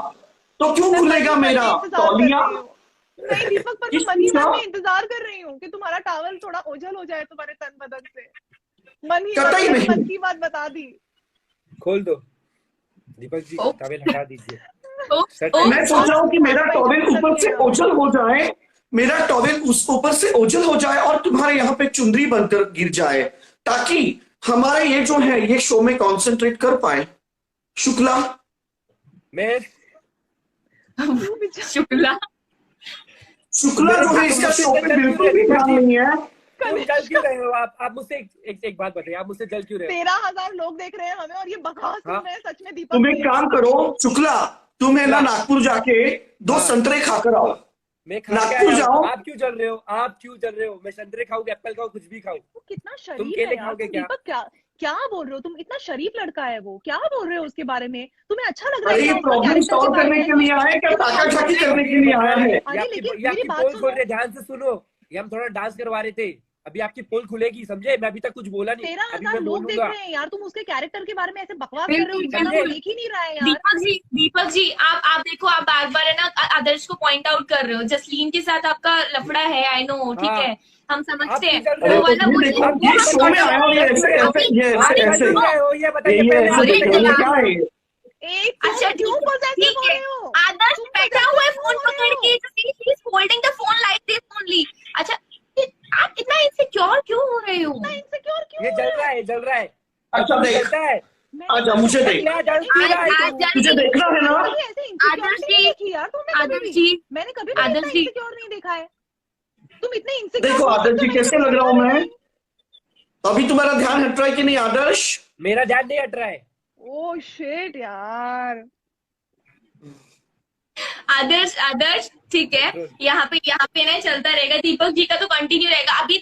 तो क्यों मैं मन खुलेगा ही मन में मेरा इंतजार कर तौलिया? रही हूँ। नहीं दीपक, पर मैं किस मन ही चीज मन का? में इंतजार कर रही हूँ कि तुम्हारा टावल थोड़ा ओझल हो जाए तुम्हारे तन बदन से। मन ही मन, कतई मैंने नहीं। मन की बात बता दी। खोल दो दीपक जी, ओ, टवेल हटा दीजिए। ओ, सट ओ, मैं सोच रहा हूँ कि मेरा भाई टॉवेल जब ऊपर से चलेगा। ओझल हो जाए, मेरा टॉवेल उस ऊपर से ओझल हो जाए और तुम्हारे यहाँ पे चुंदरी बनकर गिर जाए, ताकि हमारे ये जो है ये शो में कॉन्सेंट्रेट कर पाए। शुक्ला, मैं क्यों बेचारा? शुक्ला। शुक्ला जो है इसका शो पे बिल्कुल भी ध्यान नहीं है। तुम जल क्यों रहे हो? आप मुझसे एक बात बताइए, आप मुझसे जल क्यों रहे हो? 13,000 लोग देख रहे हैं हमें और ये बकवास सुन हाँ? रहे हैं सच में दीपक तुम एक की। काम करो शुक्ला, तुम है ना नागपुर जाके 2 हाँ। संतरे खाकर आओ। मैं खा के नागपुर आया जाओ। हूँ। आप क्यों जल रहे हो? आप क्यों जल रहे हो? मैं संतरे खाऊं, एप्पल खाऊं, कुछ भी खाऊं। वो कितना तुम शरीफ केले है यार खाओगे तुम क्या? दीपक, क्या क्या बोल रहे हो तुम? इतना शरीफ लड़का है वो, क्या बोल रहे हो उसके बारे में? तुम्हें अच्छा लग रहा है अरे ये क्या उसका प्रॉब्लम कैरेक्टर के सॉल्व बारे करने में? के लिए आया है क्या ताका झाकी करने के लिए आया है? अरे लेकिन मेरी आपकी बात पोल सुनो। खोल रहे, ध्यान से सुनो। ये हम थोड़ा डांस करवा रहे थे, अभी आपकी पोल खुलेगी, समझे? मैं अभी तक कुछ बोला नहीं, अभी 13,000 मैं लोग देख बोलूंगा। रहे हैं यार, तुम उसके कैरेक्टर के बारे में ऐसे बकवास कर रहे हो, बिल्कुल इतना वो बिल्कुल। देख ही नहीं रहा है यार। दीपक जी आप देखो, आप बार बार है ना आदर्श को पॉइंट आउट कर रहे हो। जसलीन के साथ आपका लफड़ा है, आई नो, ठीक हाँ। है, हम आप समझते क्यों हैं जल रहे अरे वो हो? तो वाला। ये वो देखो, वो ये हम शो में आया और ये समझते ऐसे हैं। ऐसे ये आप ऐसे जल ऐसे क्यों रहे हो? ये बताइए ये पहले। ऐसे आप अरे देखो, ये क्या है? एक अच्छा क्यों ठीक पॉसेसिव हो है, रहे हो? आदर्श तुम बैठा possessive हुआ है क्यों फोन हो रहे पकड़ हो? के, he is holding the phone like this only. अच्छा आप इतना इनसिक्योर क्यों हो रहे हो? इतना इनसिक्योर क्यों ये हो जल रहा रहा है? है, जल रहा है। अच्छा और देख, जलता है। मैंने आजा कभी मुझे ऐसे- देख, क्या जल क्यों रहा है आज तू? जल्दी तुझे देखना है ना? मैंने कभी ऐसे इनसिक्योरिटी नहीं देखी यार तुमने कभी आदर्श भी। जी, मैंने कभी भी इतना आदर्श जी, इनसिक्योर नहीं देखा है। तुम इतने इनसिक्योर देखो हो आदर्श सकते जी हो, मैंने कैसे कभी लग रहा सोचा हूं भी मैं? नहीं। अभी तुम्हारा ध्यान हट रहा है कि नहीं आदर्श? मेरा ध्यान नहीं हट रहा है। ओह शिट यार। आदर्श आदर्श ठीक है, यहाँ पे ना चलता रहेगा। दीपक जी का तो कंटिन्यू रहेगा। अभी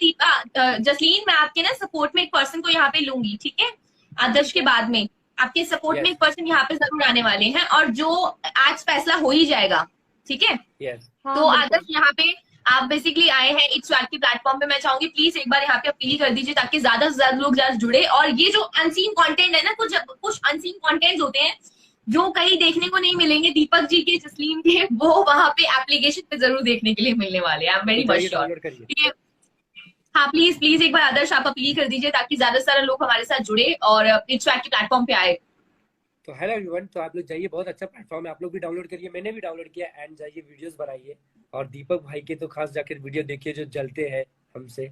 जसलीन, मैं आपके ना सपोर्ट में एक पर्सन को यहाँ पे लूंगी, ठीक है? आदर्श के बाद में आपके सपोर्ट में Yes. एक पर्सन यहाँ पे जरूर आने वाले हैं, और जो आज फैसला हो ही जाएगा, ठीक है? यस। हाँ, तो बिल्कुल। आदर्श यहाँ पे आप बेसिकली आए हैं इट्स वैट की प्लेटफॉर्म पे। मैं चाहूंगी प्लीज एक बार यहाँ पे अपील कर दीजिए, ताकि ज्यादा से ज्यादा लोग ज्यादा जुड़े। और ये जो अनसीन कंटेंट है ना, कुछ अनसीन कंटेंट होते हैं जो कहीं देखने को नहीं मिलेंगे दीपक जी के, जसलीन के, वो वहां पे एप्लीकेशन पे जरूर देखने के लिए मिलने वाले हैं। I am very much sure. Download करिए। ठीक है, हाँ प्लीज प्लीज एक बार आदर्श आप अपील कर दीजिए, ताकि ज्यादा से ज्यादा लोग हमारे साथ जुड़े और इट्स वैट की प्लेटफॉर्म पे आए। तो हेलो एवरीवन, तो आप लोग जाइए, बहुत अच्छा प्लेटफॉर्म है, आप लोग भी डाउनलोड करिए, मैंने भी डाउनलोड किया, एंड जाइए वीडियोस बनाइए। और दीपक भाई के तो खास जाकर वीडियो देखिए जो जलते हैं हमसे।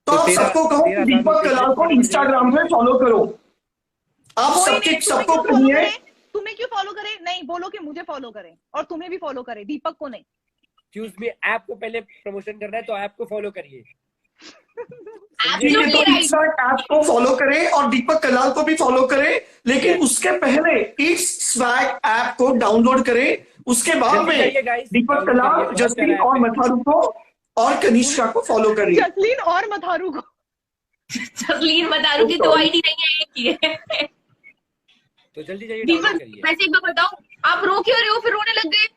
तो आप सबको कहो कि दीपक कलाल को इंस्टाग्राम पे फॉलो करो। आप कोई सबके नहीं, तुम्हें सबको क्यों फॉलो कहिए, करें? तुम्हें क्यों फॉलो करें? नहीं, बोलो कि मुझे फॉलो करें और तुम्हें भी फॉलो करें, दीपक को नहीं। एक्सक्यूज मी, ऐप को पहले प्रमोशन करना है तो ऐप को फॉलो करिए। ठीक है, तो इंस्टा ऐप को फॉलो करें और दीपक कलाल को भी फॉलो करें, लेकिन उसके पहले इस स्वैग ऐप को डाउनलोड करें। उसके बाद जल्दी में करिए guys, दीपक download कलाल, करिए, बहुत जसलीन प्यारा और ऐप है। मथारू को और कनिष्का को फॉलो करिए। जसलीन और मथारू को। जसलीन मदारू की 2 आईडी नहीं है, एक ही है। तो जल्दी जाइए दीपक, डाउनलोड करिए। वैसे एक बार बताओ, आप रो क्यों रहे हो? फिर रोने लग गए।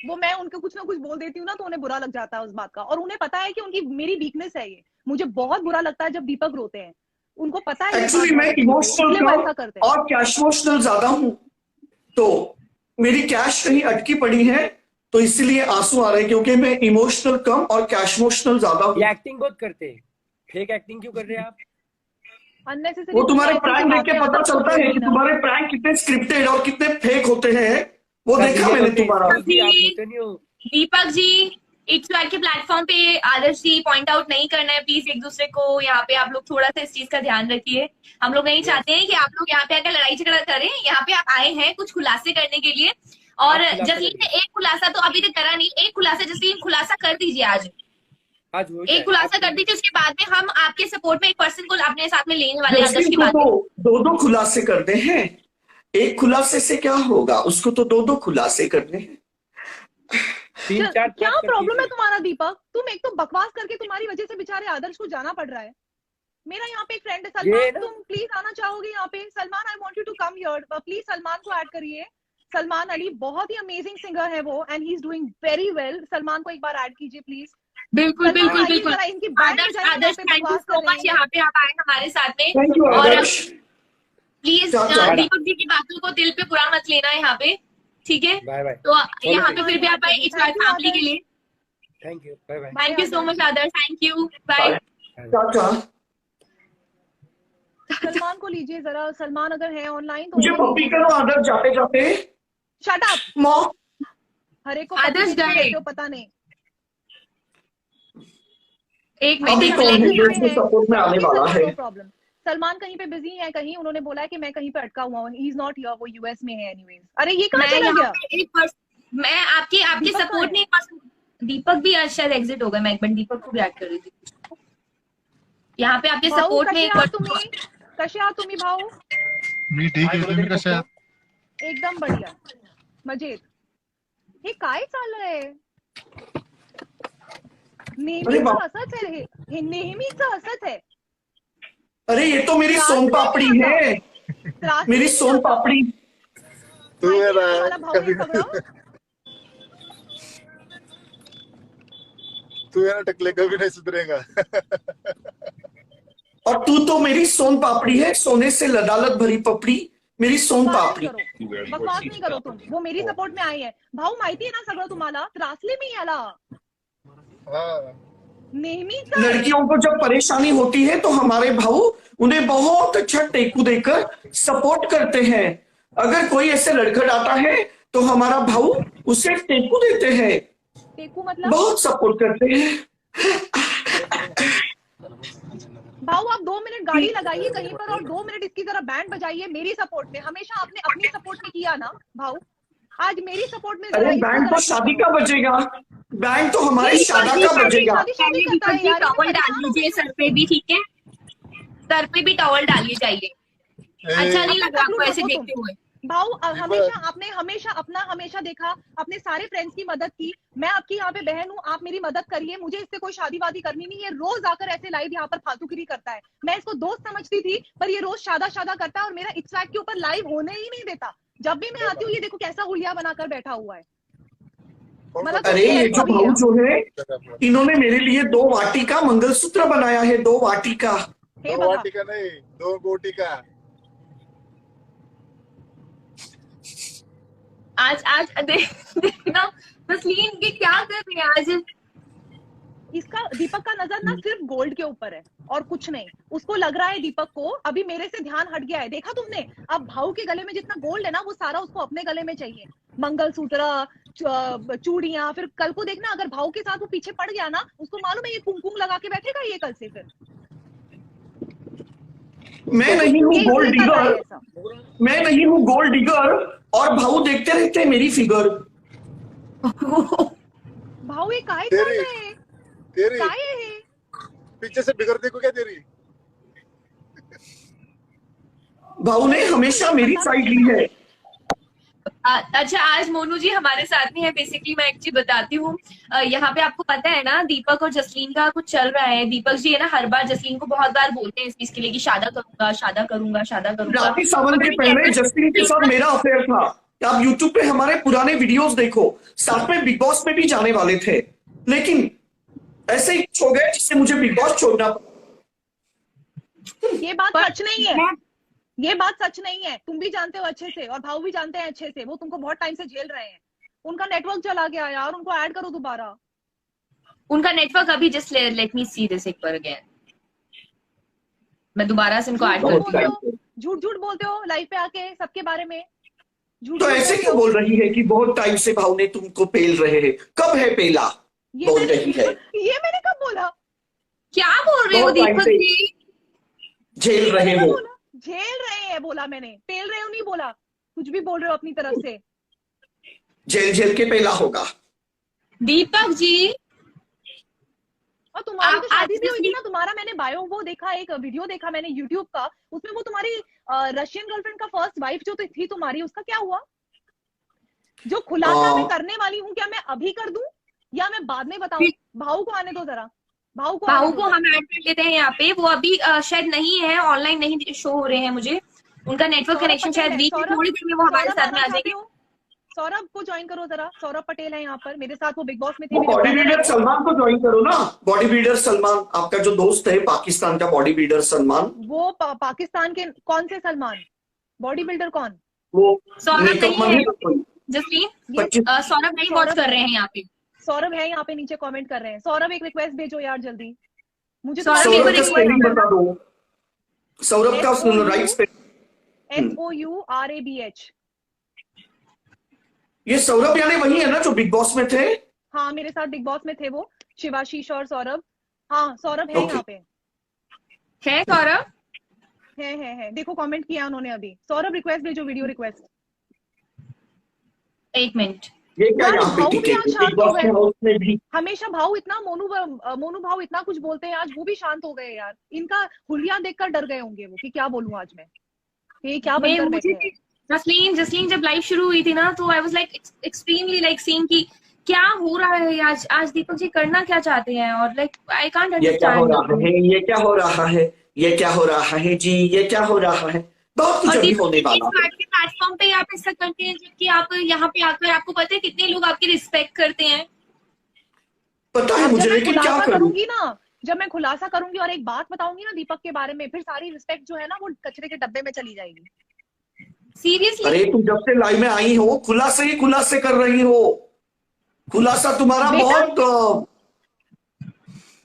वो मैं उनको कुछ ना कुछ बोल देती हूँ ना, तो उन्हें बुरा लग जाता है उस बात का, और उन्हें पता है कि उनकी मेरी वीकनेस है ये। मुझे बहुत बुरा लगता है जब दीपक रोते हैं, उनको पता है। एक्चुअली मैं इमोशनल कम और कैश इमोशनल ज्यादा हूं, तो मेरी कैश कहीं अटकी पड़ी है, तो इसीलिए आंसू आ रहे हैं, क्योंकि मैं इमोशनल कम और कैश इमोशनल ज्यादा हूं। ये एक्टिंग बहुत करते हैं, फेक एक्टिंग क्यों कर रहे हैं आप? अननेसेसरी। वो तुम्हारे प्रैंक देख के पता चलता है कि तुम्हारे प्रैंक कितने स्क्रिप्टेड और कितने फेक होते हैं। वो देखा मैंने तुम्हारा। आप होते नहीं हो। दीपक जी, इट्स के प्लेटफॉर्म पे आदर्श जी पॉइंट आउट नहीं करना है प्लीज एक दूसरे को। यहाँ पे आप लोग थोड़ा सा इस चीज का ध्यान रखिए। हम लोग नहीं चाहते हैं कि आप लोग यहाँ पे आकर लड़ाई झगड़ा करें। यहाँ पे आप आए हैं कुछ खुलासे करने के लिए, और जसलीन ने एक खुलासा तो अभी तक करा नहीं। एक खुलासा जसलीन खुलासा कर दीजिए आज एक खुलासा कर दीजिए, उसके बाद में हम आपके सपोर्ट में एक पर्सन को अपने साथ में लेने वाले हैं। आदर्श की बात दो खुलासे करते हैं, एक खुलासे से क्या होगा, उसको तो दो खुलासे करने हैं। क्या प्रॉब्लम है तुम्हारा दीपक? तुम एक तो बकवास करके तुम्हारी वजह से बेचारे आदर्श को जाना पड़ रहा है। मेरा यहाँ पे एक फ्रेंड है सलमान, तुम प्लीज आना चाहोगे यहाँ पे? Salman, I want you to come here, please Salman को ऐड करिए। सलमान अली बहुत ही अमेजिंग सिंगर है वो, and he is doing very well. Salman को एक बार ऐड कीजिए प्लीज। बिल्कुल बिल्कुल बिल्कुल। आदर्श, आदर्श थैंक यू सो मच, यहाँ पे आप आए हमारे साथ में। और प्लीज दीपक जी की बातों को दिल पे बुरा मत लेना यहाँ पे, ठीक है? Bye bye. तो यहाँ पे फिर भी आप आए इस फैमिली के लिए। Thank you, bye bye. Thank you so much Adarsh, thank you, bye. Salman को लीजिए जरा, सलमान अगर है ऑनलाइन तो मुझे पप्पी करो आदर्श जाते जाते। Shut up. माँ, हर एक को आदर्श गए, पता नहीं। एक अभी मिनट सपोर्ट में आने वाला है। प्रॉब्लम। सलमान कहीं पे बिजी है, कहीं उन्होंने बोला है कि मैं कहीं पे अटका हुआ हूँ, ही इज नॉट हियर, वो यूएस में है एनीवेज। अरे ये कहाँ चला गया? मैं आपके सपोर्ट में दीपक भी आज शायद एग्जिट हो गया। मैं एक बार दीपक को भी ऐड कर रही थी यहाँ पे आपके सपोर्ट में। कसे आहात तुम्ही भाऊ? मी ठीक आहे, तुम्ही कसे आहात? एकदम बढ़िया, मजेत। हे काय चाललंय? नेहमीच असंच आहे हे नेहमीच असंच आहे। अरे ये तो मेरी सोन पापड़ी है, मेरी सोन पापड़ी। तू है ना टकले कभी नहीं सुधरेगा। और तू तो मेरी सोन पापड़ी है, सोने से लदालत भरी पपड़ी, मेरी सोन पापड़ी। बकवास नहीं करो तुम, वो मेरी सपोर्ट में आई है। भाऊ माहिती आहे ना सगळं तुम्हाला, त्रासले मी याला। नेहमीच लड़कियों को जब परेशानी होती है तो हमारे भाऊ उन्हें बहुत अच्छा टेकू देकर सपोर्ट करते हैं। अगर कोई ऐसे लड़का आता है तो हमारा भाऊ उसे टेकू देते हैं, टेकू मतलब बहुत सपोर्ट करते हैं। भाऊ आप 2 मिनट गाड़ी लगाइए कहीं पर और 2 मिनट इसकी तरह बैंड बजाइए मेरी सपोर्ट में। हमेशा आपने अपनी सपोर्ट में किया ना भाऊ, आज मेरी सपोर्ट में। अरे बैंड तो शादी का बजेगा, बैंड तो हमारी शादी का बजेगा। टॉवल डाल लीजिए सर पे भी, ठीक है? सर पे भी टॉवल डालिए जाइए। अच्छा नहीं लगा आपको ऐसे देखते हुए? भाऊ आपने हमेशा देखा, अपने सारे फ्रेंड्स की मदद की। मैं आपकी यहाँ पे बहन हूँ, आप मेरी मदद करिए। मुझे इससे कोई शादी वादी करनी नहीं है। रोज आकर ऐसे लाइव यहाँ पर फालतूगिरी करता है। मैं इसको दोस्त समझती थी, पर ये रोज शादा करता है और मेरा इट्स के ऊपर लाइव होने ही नहीं देता। जब भी मैं आती हूँ ये देखो कैसा हुलिया बनाकर बैठा हुआ है। मतलब अरे ये जो भाऊ जो है, इन्होंने मेरे लिए 2 वाटिका मंगलसूत्र बनाया है। 2 वाटिका, 2 वाटिका नहीं, 2 गोटिका। आज देखना जसलीन की क्या कर रही है आज। इसका दीपक का नजर ना सिर्फ गोल्ड के ऊपर है। और कुछ नहीं। उसको लग रहा है दीपक को अभी मेरे से ध्यान हट गया है, देखा तुमने? अब भाऊ के गले में जितना गोल्ड है ना वो सारा उसको अपने गले में चाहिए, मंगलसूत्र, चूड़ियां। फिर कल को देखना अगर भाऊ के साथ वो पीछे पड़ गया ना, उसको मालूम है ये कुमकुम लगा के बैठेगा ये कल से। फिर मैं नहीं हूँ ये गोल्ड इसलिए कर रहा है डिगर, ऐसा। मैं नहीं हूँ गोल्ड डिगर, और भाऊ देखते रहते हैं मेरी फिगर। भाऊ ये काहे कर तेरी रहे हैं? तेरी काहे है? पीछे से बिगड़ने को क्या तेरी? भाऊ ने हमेशा मेरी साइड ली है। अच्छा, आज मोनू जी हमारे साथ में है। बेसिकली मैं एक चीज बताती हूँ, यहाँ पे आपको पता है ना दीपक और जसलीन का कुछ चल रहा है। दीपक जी है ना हर बार जसलीन को बहुत बार बोलते हैं इस चीज के लिए कि शादा करूंगा, शादा करूंगा, शादा करूंगा। राखी सावंत के पहले जसलीन के साथ मेरा अफेयर था। आप यूट्यूब पे हमारे पुराने वीडियोस देखो, साथ में बिग बॉस में भी जाने वाले थे, लेकिन ऐसे ही हो गए जिससे मुझे बिग बॉस छोड़ना पड़ा। ये बात पर- सच नहीं है, ये बात सच नहीं है। तुम भी जानते हो अच्छे से और भाऊ भी जानते हैं अच्छे से, वो तुमको बहुत टाइम से झेल रहे हैं। उनका नेटवर्क चला गया यार, उनको ऐड करो दोबारा। उनका नेटवर्क अभी just let me see this एक बार अगेन। मैं दोबारा से इनको ऐड बहुत करती हूँ। टाइम से। झूठ झूठ बोलते हो लाइव पे आके सबके बारे में, झूठ तो झूठ ऐसे बोलते क्यों हो। बोल रही है कि बहुत टाइम से भाऊ ने तुमको पेल रहे हैं? कब है पेला? ये बोल मैंने रही है ये मैंने कब बोला? क्या बोल रहे हो बहुत टाइम दीपक से जी? झेल रहे मैंने हो। बोला झेल रहे हैं, बोला मैंने, पेल रहे हो नहीं बोला। कुछ भी बोल रहे हो अपनी तरफ से। झेल झेल के पेला होगा। दीपक जी और तुम्हारी तो आप शादी भी हुई थी जसलीन- ना, तुम्हारा मैंने बायो वो देखा, एक वीडियो देखा मैंने यूट्यूब का, उसमें वो तुम्हारी रशियन गर्लफ्रेंड का फर्स्ट वाइफ जो तो थी तुम्हारी, उसका क्या हुआ? जो खुलासा मैं करने वाली हूँ, क्या मैं अभी कर दूं या मैं बाद में बताऊं? भाऊ को आने दो जरा, भाऊ को भाऊ आने को दो। हम ऐड कर लेते हैं यहाँ पे। वो अभी शायद नहीं है, ऑनलाइन नहीं शो हो रहे हैं मुझे। उनका नेटवर्क सौरभ कनेक्शन पटेल शायद है, वीक है, सौरभ- थोड़ी देर में वो हमारे सौरभ साथ में आना आ चाहते जाएंगे। हो? सौरभ को ज्वाइन करो जरा, सौरभ पटेल है यहाँ पर मेरे साथ, वो बिग बॉस में थे। वो मेरे बॉडी brother बिल्डर हैं। सलमान को ज्वाइन करो ना। बॉडी बिल्डर सलमान, आपका जो दोस्त है पाकिस्तान का बॉडी बिल्डर सलमान, वो पाकिस्तान के कौन से सलमान? बॉडी बिल्डर कौन? वो सौरभ मेकअप नहीं मन है है कोई। जसलीन, 25 सौरभ नहीं वॉच कर रहे हैं यहाँ पे। सौरभ है यहाँ पे, नीचे कमेंट कर रहे हैं। सौरभ एक रिक्वेस्ट भेजो यार जल्दी, मुझे सौरभ तुम्हारी एक सौरभ का बार स्पेलिंग request बता दो। सौरभ का राइट स्पेलिंग। SOURABH। ये सौरभ यानी वही है ना जो बिग बॉस में थे? हाँ मेरे साथ बिग बॉस में थे वो, शिवाशीष और सौरभ। हाँ सौरभ है Okay. यहाँ पे, है सौरभ? है। देखो कमेंट किया उन्होंने अभी। सौरभ रिक्वेस्ट भेजो, वीडियो रिक्वेस्ट। एक मिनट। ये क्या यार, यहाँ पे भाऊ भी टिके? आज बिग शांत बॉस हो के गए। हाउस में भी हमेशा भाऊ इतना मोनू भाऊ इतना कुछ बोलते हैं, आज वो भी शांत हो गए यार। इनका हुलिया देखकर डर गए होंगे वो कि क्या बोलूं आज मैं, ये क्या मैं बनकर बैठे मुझे हैं। जसलीन जब लाइव शुरू हुई थी ना, तो I was like extremely like seeing कि क्या हो रहा है आज दीपक जी करना क्या चाहते हैं, और लाइक आई कांट ये क्या हो रहा अंडरस्टैंड। है, ये क्या हो रहा है, ये क्या हो रहा है जी, ये क्या हो रहा है। बहुत कुछ और अभी दीपक होने जी वाला है। के प्लेटफॉर्म पे आप ऐसा करते हैं जबकि आप यहाँ पे आकर आपको पता है कितने लोग आपकी रिस्पेक्ट करते हैं। पता है अब मुझे, जब मैं लेकिन क्या खुलासा करूं? करूंगी ना, जब मैं खुलासा करूंगी और एक बात बताऊंगी ना दीपक के बारे में, फिर सारी रिस्पेक्ट जो है ना वो कचरे के डब्बे में चली जाएगी। सीरियसली अरे तुम जब से लाइव में आई हो खुलासे ही खुलासे कर रही हो। खुलासा तुम्हारा बेटा, बहुत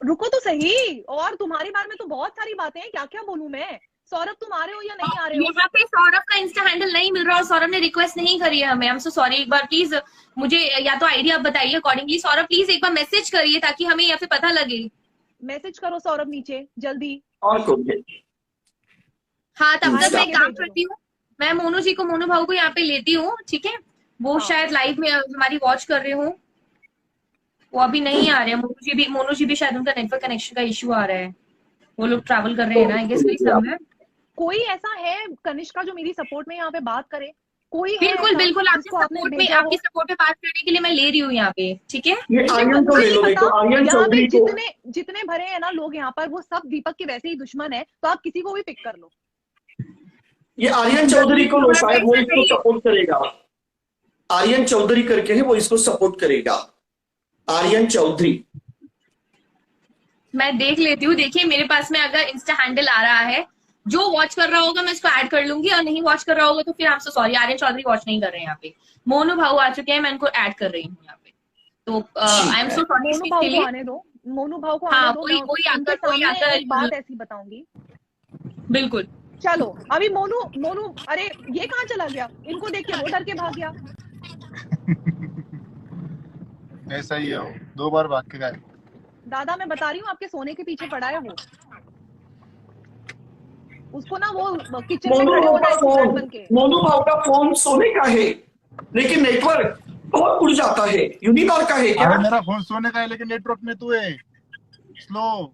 रुको तो सही। और तुम्हारे बारे में तो बहुत सारी बातें हैं, क्या क्या बोलूं मैं। सौरभ तुम आ रहे हो या नहीं आ रहे हो? यहाँ पे सौरभ का इंस्टा हैंडल नहीं मिल रहा और सौरभ ने रिक्वेस्ट नहीं करी है हमें। I am so sorry. एक बार प्लीज मुझे या तो आईडी आप बताइए अकॉर्डिंगली। सौरभ प्लीज एक बार मैसेज करिए ताकि हमें यहाँ पे पता लगे। मैसेज करो सौरभ नीचे जल्दी। और कौन है? हाँ तब तक मैं ये काम भेज दो। करती हूँ। मैं मोनू भाऊ को यहाँ पे लेती हूँ, ठीक है? वो हाँ। शायद लाइव में हमारी वॉच कर रहे हो, वो अभी नहीं आ रहे हैं। मोनू जी भी शायद उनका नेटवर्क कनेक्शन का इश्यू आ रहा है। वो लोग ट्रैवल कर रहे हैं ना, आई गेस वही सब है। कोई ऐसा है कनिष्का जो मेरी सपोर्ट में यहाँ पे बात करे? कोई है बिल्कुल ऐसा बिल्कुल आपके जिसको आपने सपोर्ट में भेजा हो? आपकी सपोर्ट में बात करने के लिए मैं ले रही हूँ यहाँ पे, ठीक है? ये आर्यन को ले लो। देखो आर्यन यहाँ पे चौधरी को, जितने भरे हैं ना लोग यहाँ पर, वो सब दीपक के वैसे ही दुश्मन है, तो आप किसी को भी पिक कर लो। ये आर्यन चौधरी को लो, शायद वो इसको सपोर्ट करेगा। आर्यन चौधरी करके है, वो इसको सपोर्ट करेगा। आर्यन चौधरी मैं देख लेती हूँ। देखिए मेरे पास में अगर इंस्टा हैंडल आ रहा है, जो वॉच कर रहा होगा मैं इसको ऐड कर लूंगी, और नहीं वॉच कर रहा होगा तो फिर आपसे सॉरी। आर्यन चौधरी वॉच नहीं कर रहे हैं यहाँ पे। मोनू भाऊ आ चुके हैं, मैं इनको ऐड कर रही हूँ यहाँ पे। तो I am so sorry Monu इसके भाऊ को लिए। आने दो, मोनू भाव को हाँ, आने दो, मैं कोई उनके आकर सामने एक बात ऐसी बताऊंगी। बिल्कुल। चलो अभी मोनू अरे ये कहाँ चला गया, इनको देख के वो डर के भाग गया। ऐसा ही है वो, 2 बार भाग के गए। दादा मैं बता रही हूँ आपके सोने के पीछे पड़ा है वो, उसको ना वो किचन में मोनू खड़े भाव होना का है सुल्तान फोन, बन के। मोनू भाव का फोन सोने का है लेकिन नेटवर्क बहुत उड़ जाता है। यूनिनॉर का है क्या? अरे मेरा फोन सोने का है लेकिन नेटवर्क में तू है स्लो।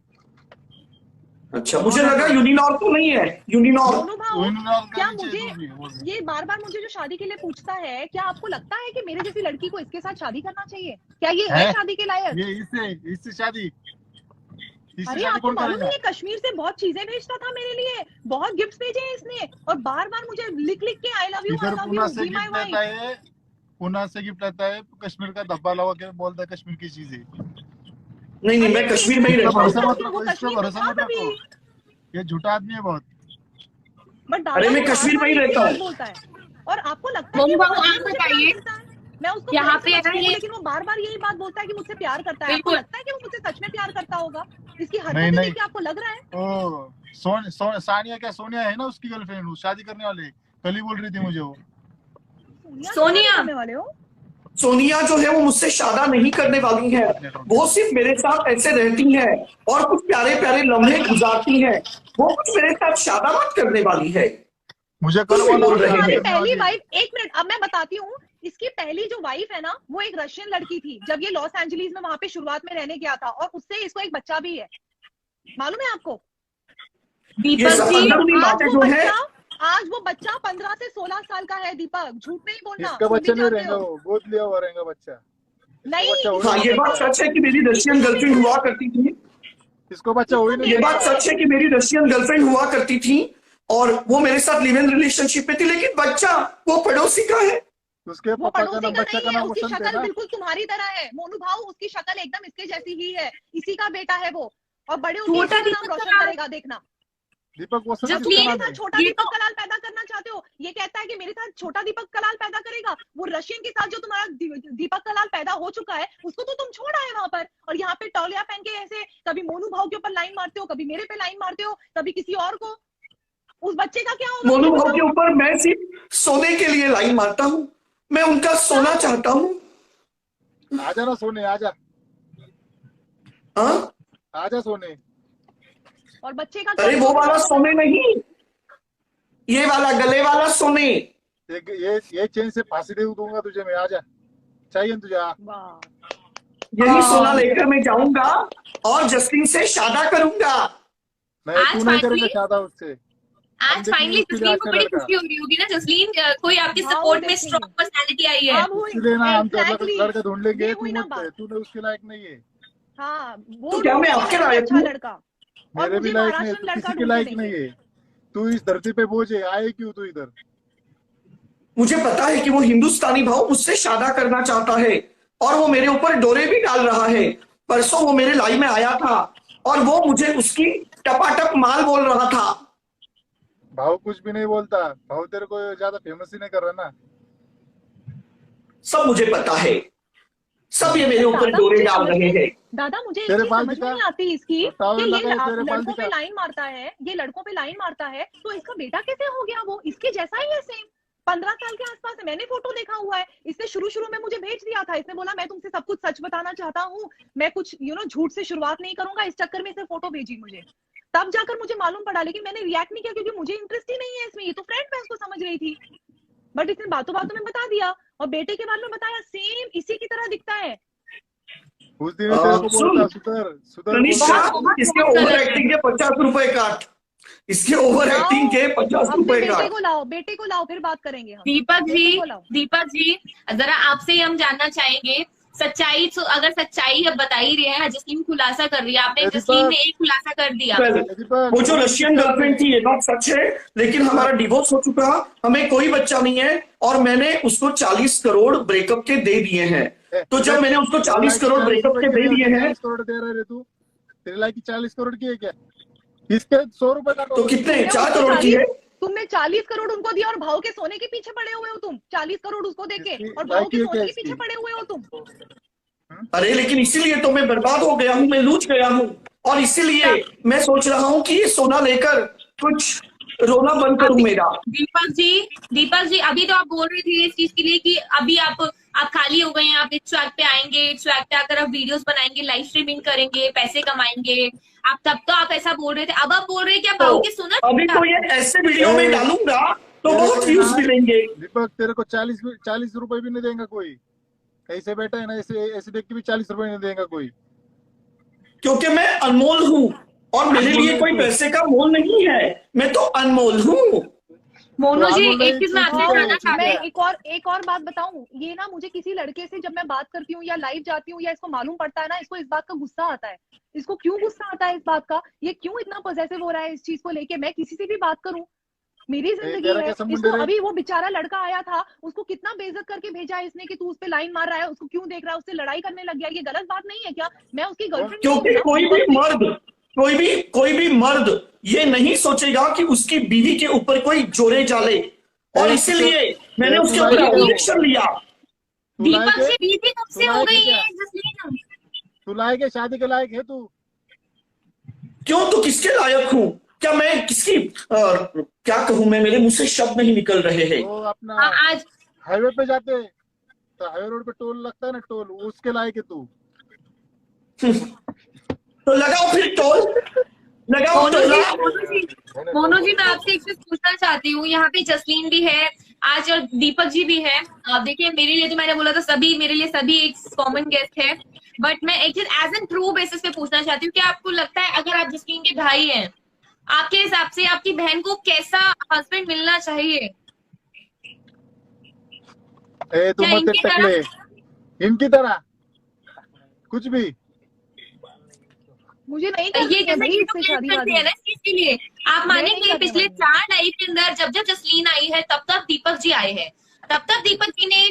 अच्छा, मुझे लगा यूनिनॉर तो नहीं है। यूनिनॉर मोनू भाव यूनिनॉर का क्या नीचे मुझे तू भी है, वो भी। ये बार बार मुझे जो शादी के लिए पूछता है, क्या आपको लगता है कि मेरे जैसी लड़की को इसके साथ शादी करना चाहिए? क्या ये है है? शादी के लायक? ये इससे शादी, इससे अरे शादी आपको कौन मालूम करेगा? है ये कश्मीर से बहुत चीजें भेजता था मेरे लिए, बहुत गिफ्ट्स भेजे हैं इसने, और बार बार मुझे लिख लिख के आई लव यू इधर पुणे से बी माई गिफ्ट लेता वाइफ। है, पुणे से गिफ्ट लेता है, कश्मीर का धब्बा लगा के बोलता है कश्मीर की चीज है। नहीं, मैं कश्मीर में ही रहता भरोसा हूँ। मत रखो, इस पे भरोसा मत रखो, ये झूठा आदमी है बहुत। बट अरे मैं कश्मीर में ही रहता हूँ। बोलता है, और आपको लगता है मोनू कि वो भाव सच में आप मुझे बताइए, प्यार करता है? मैं उसको यहाँ प्यार पे है से ना समझती हूँ, ये, लेकिन वो बार बार यही बात बोलता है कि मुझसे प्यार करता है। आपको बिल्कुल। लगता है कि वो मुझसे सच में प्यार करता होगा? इसकी नहीं हरकतें नहीं, देख के आपको लग रहा है? ओ सानिया, क्या सोनिया है ना उसकी गर्लफ्रेंड, वो शादी करने वाले, कल ही बोल रही थी मुझे वो। सोनिया करने वाले हो? सोनिया जो है वो मुझसे शादा नहीं करने वाली है, वो सिर्फ मेरे साथ ऐसे रहती है और कुछ प्यारे प्यारे लम्हे गुजारती है। वो कुछ मेरे साथ शादा मत करने वाली है। मुझे कुछ भी बोल रहे तुम्हारी हैं। पहली वाइफ, एक मिनट अब मैं बताती हूँ, इसकी पहली जो वाइफ है ना वो एक रशियन लड़की थी, जब ये लॉस एंजलिस में वहां पे शुरुआत में रहने गया था, और उससे इसको एक बच्चा भी है, मालूम है आपको? ये दीपक सब जी अंदरूनी बातें जो है, आज वो बच्चा 15 से 16 साल का है। दीपक झूठ नहीं बोलना, इसका तुम भी बच्चा नहीं जानते रहेगा, हो। वो गोद लिया हुआ रहेगा बच्चा। नहीं, हाँ ये बात सच है कि मेरी रशियन गर्लफ्रेंड हुआ करती थी। इसको बच्चा हो ही नहीं ये सकता। बात सच है कि मेरी रशियन गर्लफ्रेंड हुआ करती थी और वो मेरे साथ लिव इन रिलेशनशिप में थी, लेकिन बच्चा वो पड़ोसी का है। उसके वो पापा का पड़ोसी नाम, का बच्चा नहीं का है, नाम उसकी वसंत है शक्ल ना। बिल्कुल तुम्हारी तरह है मोनू भाव, उसकी शक्ल एकदम इसके जैसी ही है, इसी का बेटा है वो, और बड़े होकर छोटा इसका नाम दीपक रोशन कलाल। करेगा, देखना। दीपक वसंत जब किसका मेरे नाम साथ है? छोटा ये दीपक तो- कलाल पैदा करना चाहते हो? ये कहता है कि मेरे साथ छोटा दीपक कलाल पैदा करेगा। वो रशियन के साथ जो तुम्हारा दीपक कलाल पैदा हो चुका है उसको तो तुम छोड़ आए वहां पर, और यहाँ पे टॉलिया पहन के ऐसे कभी मोनू भाव के ऊपर लाइन मारते हो, कभी मेरे पे लाइन मारते हो, कभी किसी और को। उस बच्चे का क्या होगा? मोनू भाव के ऊपर मैं सिर्फ सोने के लिए लाइन मारता हूँ, मैं उनका सोना चाहता हूँ। आजा ना सोने, आजा हाँ, आजा सोने। और बच्चे का अरे वो वाला सोने नहीं, ये वाला गले वाला सोने। ये चेन से फांसी दे दूंगा तुझे मैं, आजा, चाहिए तुझे आ। यही सोना लेकर मैं जाऊंगा और जस्टिन से शादा करूंगा। मैं आज तू नहीं करेगा finally- शादा उससे। आज फाइनली जसलीन को बड़ी खुशी हो रही होगी ना जसलीन, कोई आपके हाँ, सपोर्ट वो में देखेंगे। स्ट्रॉन्ग पर्सनालिटी आई है। इसलिए ना हम तो Exactly. लड़का ढूंढ लेंगे, ये तू हुई ना मत, बात। तूने उसके लायक नहीं है। हाँ, वो तो क्या मैं आपके लायक अच्छा हूँ? लड़का, और मेरे भी मुझे लायक नहीं है, महाराष्ट्र तू लड़का किसी के ढूंढ लायक के नहीं देंगे। है। तू इस धरती पे बोझ है, आए क्यों तू इधर? मुझे पता है कि वो हिंदुस्तानी भाव मुझसे शादा करना चाहता है और वो मेरे ऊपर डोरे भी डाल रहा है। परसों वो मेरे लाइव में आया था और वो मुझे उसकी टपाटप माल बोल रहा था। भाव कुछ भी नहीं बोलता, भाव तेरे को ज्यादा फेमस ही नहीं कर रहा ना। सब मुझे पता है, सब ये मेरे ऊपर दादा, डोरे मुझे डाल समझ रहे में- हैं। दादा मुझे तेरे इसकी बाल समझ में दिखा? नहीं आती इसकी तो टावल कि ये लगा है, तेरे बाल लड़कों पे दिखा? लाइन मारता है, ये लड़कों पे लाइन मारता है, तो इसका बेटा कैसे हो गया? वो इसके जैसा ही है, सेम 15 साल के आसपास है। मैंने फोटो देखा हुआ है, इसने शुरू में मुझे भेज दिया था, इसने बोला मैं तुमसे सब कुछ सच बताना चाहता हूँ, मैं कुछ झूठ से शुरुआत नहीं करूंगा, इस चक्कर में इसने फोटो भेजी मुझे, तब जाकर मुझे मालूम पड़ा, लेकिन मैंने रिएक्ट नहीं किया क्योंकि मुझे इंटरेस्ट ही नहीं है इसमें, ये तो फ्रेंड मैं उसको समझ रही थी, बट इसने बातों बातों में बता दिया, और बेटे के बारे में बताया, सेम इसी की तरह दिखता है। उस दिन तेरे को सुन, बोलता सुधर सुधर तनिष्का, बहुत इसके ओवर एक्टिंग के 50 रुपए काट, इसके ओवर एक्टिंग के 50 अपने रुपए बेटे काट। को लाओ, बेटे को लाओ, फिर बात करेंगे हम। दीपक बेटे जी, को लाओ। दीपक जी जरा आपसे हम जानना चाहेंगे सच्चाई, तो अगर सच्चाई अब बता ही रहे हैं, जसलीन खुलासा कर रही है, आपने दीपक। जसलीन ने एक खुलासा कर दिया। वो जो रशियन गर्लफ्रेंड थी ये बात सच है, लेकिन हमारा डिवोर्स हो चुका, हमें कोई बच्चा नहीं है और मैंने उसको 40 करोड़ ब्रेकअप के दे दिए हैं। तो जब मैंने उसको 40 करोड़ ब्रेकअप के दे दिए हैं, 40 करोड़ दे रहे तू, तेरे लायक 40 करोड़ की है क्या? इसके 100 रुपए का तो कितने 4 करोड़ की है। तुमने 40 करोड़ उनको दिया और भाव के सोने के पीछे पड़े हुए हो तुम, 40 करोड़ उसको देके इसकी और भाव के लायकी है सोने क्या के पीछे इसकी? पड़े हुए हो तुम। अरे लेकिन इसीलिए तो मैं बर्बाद हो गया हूँ, मैं लूट गया हूँ, और इसीलिए मैं सोच रहा हूँ कि ये सोना लेकर कुछ रोना बंद करूं मेरा। दीपक जी अभी तो आप बोल रहे थे इस चीज के लिए कि अभी आप खाली हो गए हैं, आप इस ट्रैक पे आएंगे, इस ट्रैक पे आकर आप वीडियोस बनाएंगे, लाइव स्ट्रीमिंग करेंगे, पैसे कमाएंगे। आप तब तो आप ऐसा बोल रहे थे, अब आप बोल रहे हैं कि आप तो आओगे सोना। अभी तो ये ऐसे वीडियो में डालूंगा तो बहुत व्यूज मिलेंगे। दीपक तेरे को 40 रुपए भी नहीं देगा कोई, ऐसे बैठा है ना, ऐसे ऐसे देख के भी 40 रुपए नहीं देगा कोई, क्योंकि मैं अनमोल हूँ और मेरे लिए कोई पैसे का मोल नहीं है, मैं तो अनमोल हूँ। मोनू जी तो एक चीज मैं आपसे जानना चाहती मैं हूँ। एक और बात बताऊं, ये ना मुझे किसी लड़के से जब मैं बात करती हूँ या लाइव जाती हूँ या इसको मालूम पड़ता है ना, इसको इस बात का गुस्सा आता है। इसको क्यों गुस्सा आता है इस बात का, ये क्यों इतना पॉसेसिव हो रहा है इस चीज को लेके। मैं किसी से भी बात करूं, मेरी जिंदगी है, इसको अभी वो बेचारा लड़का आया था, उसको कितना बेइज्जत करके भेजा है इसने कि तू उस पे लाइन मार रहा है, उसको क्यों देख रहा है, उससे लड़ाई करने लग गया। ये गलत बात नहीं है क्या? मैं उसकी गर्लफ्रेंड क्योंकि कोई भी मर्द ये नहीं सोचेगा कि उसकी बीवी के ऊपर कोई जोरे जाले, और इसीलिए मैंने उसके ऊपर एक्शन लिया। दीपक जी बीवी कब से हो गई है जसलीन? तू लायक है, शादी के लायक है तू? क्यों, तो किसके लायक हूँ? क्या मैं किसकी क्या कहूँ मैं, मेरे मुंह से शब्द नहीं निकल रहे हैं। तो अपना आज हाईवे पे जाते तो हाईवे रोड पे टोल लगता है ना, टोल, उसके लायक है तू। तो लगाओ फिर टोल, लगाओ टोला। मोनू जी मैं आपसे एक चीज पूछना चाहती हूँ, यहाँ पे जसलीन भी है आज और दीपक जी भी है। आप देखिए मेरे लिए, जो मैंने बोला था सभी, मेरे लिए सभी एक कॉमन गेस्ट है, बट मैं एक चीज एज एन ट्रू बेसिस पे पूछना चाहती हूँ कि आपको लगता है अगर आप जसलीन के भाई हैं, आपके हिसाब से आपकी बहन को कैसा हस्बैंड मिलना चाहिए? तू क्या मत इनकी टकले, इनकी तरह कुछ भी। मुझे नहीं ये करनी है जैसे भाई कि इससे शादी करते हैं वादी। ना इस चीज के लिए, आप मानेंगे पिछले 4 लाइफ के अंदर जब जब जसलीन आई है तब तब दीपक जी आए हैं, तब तब दीपक जी ने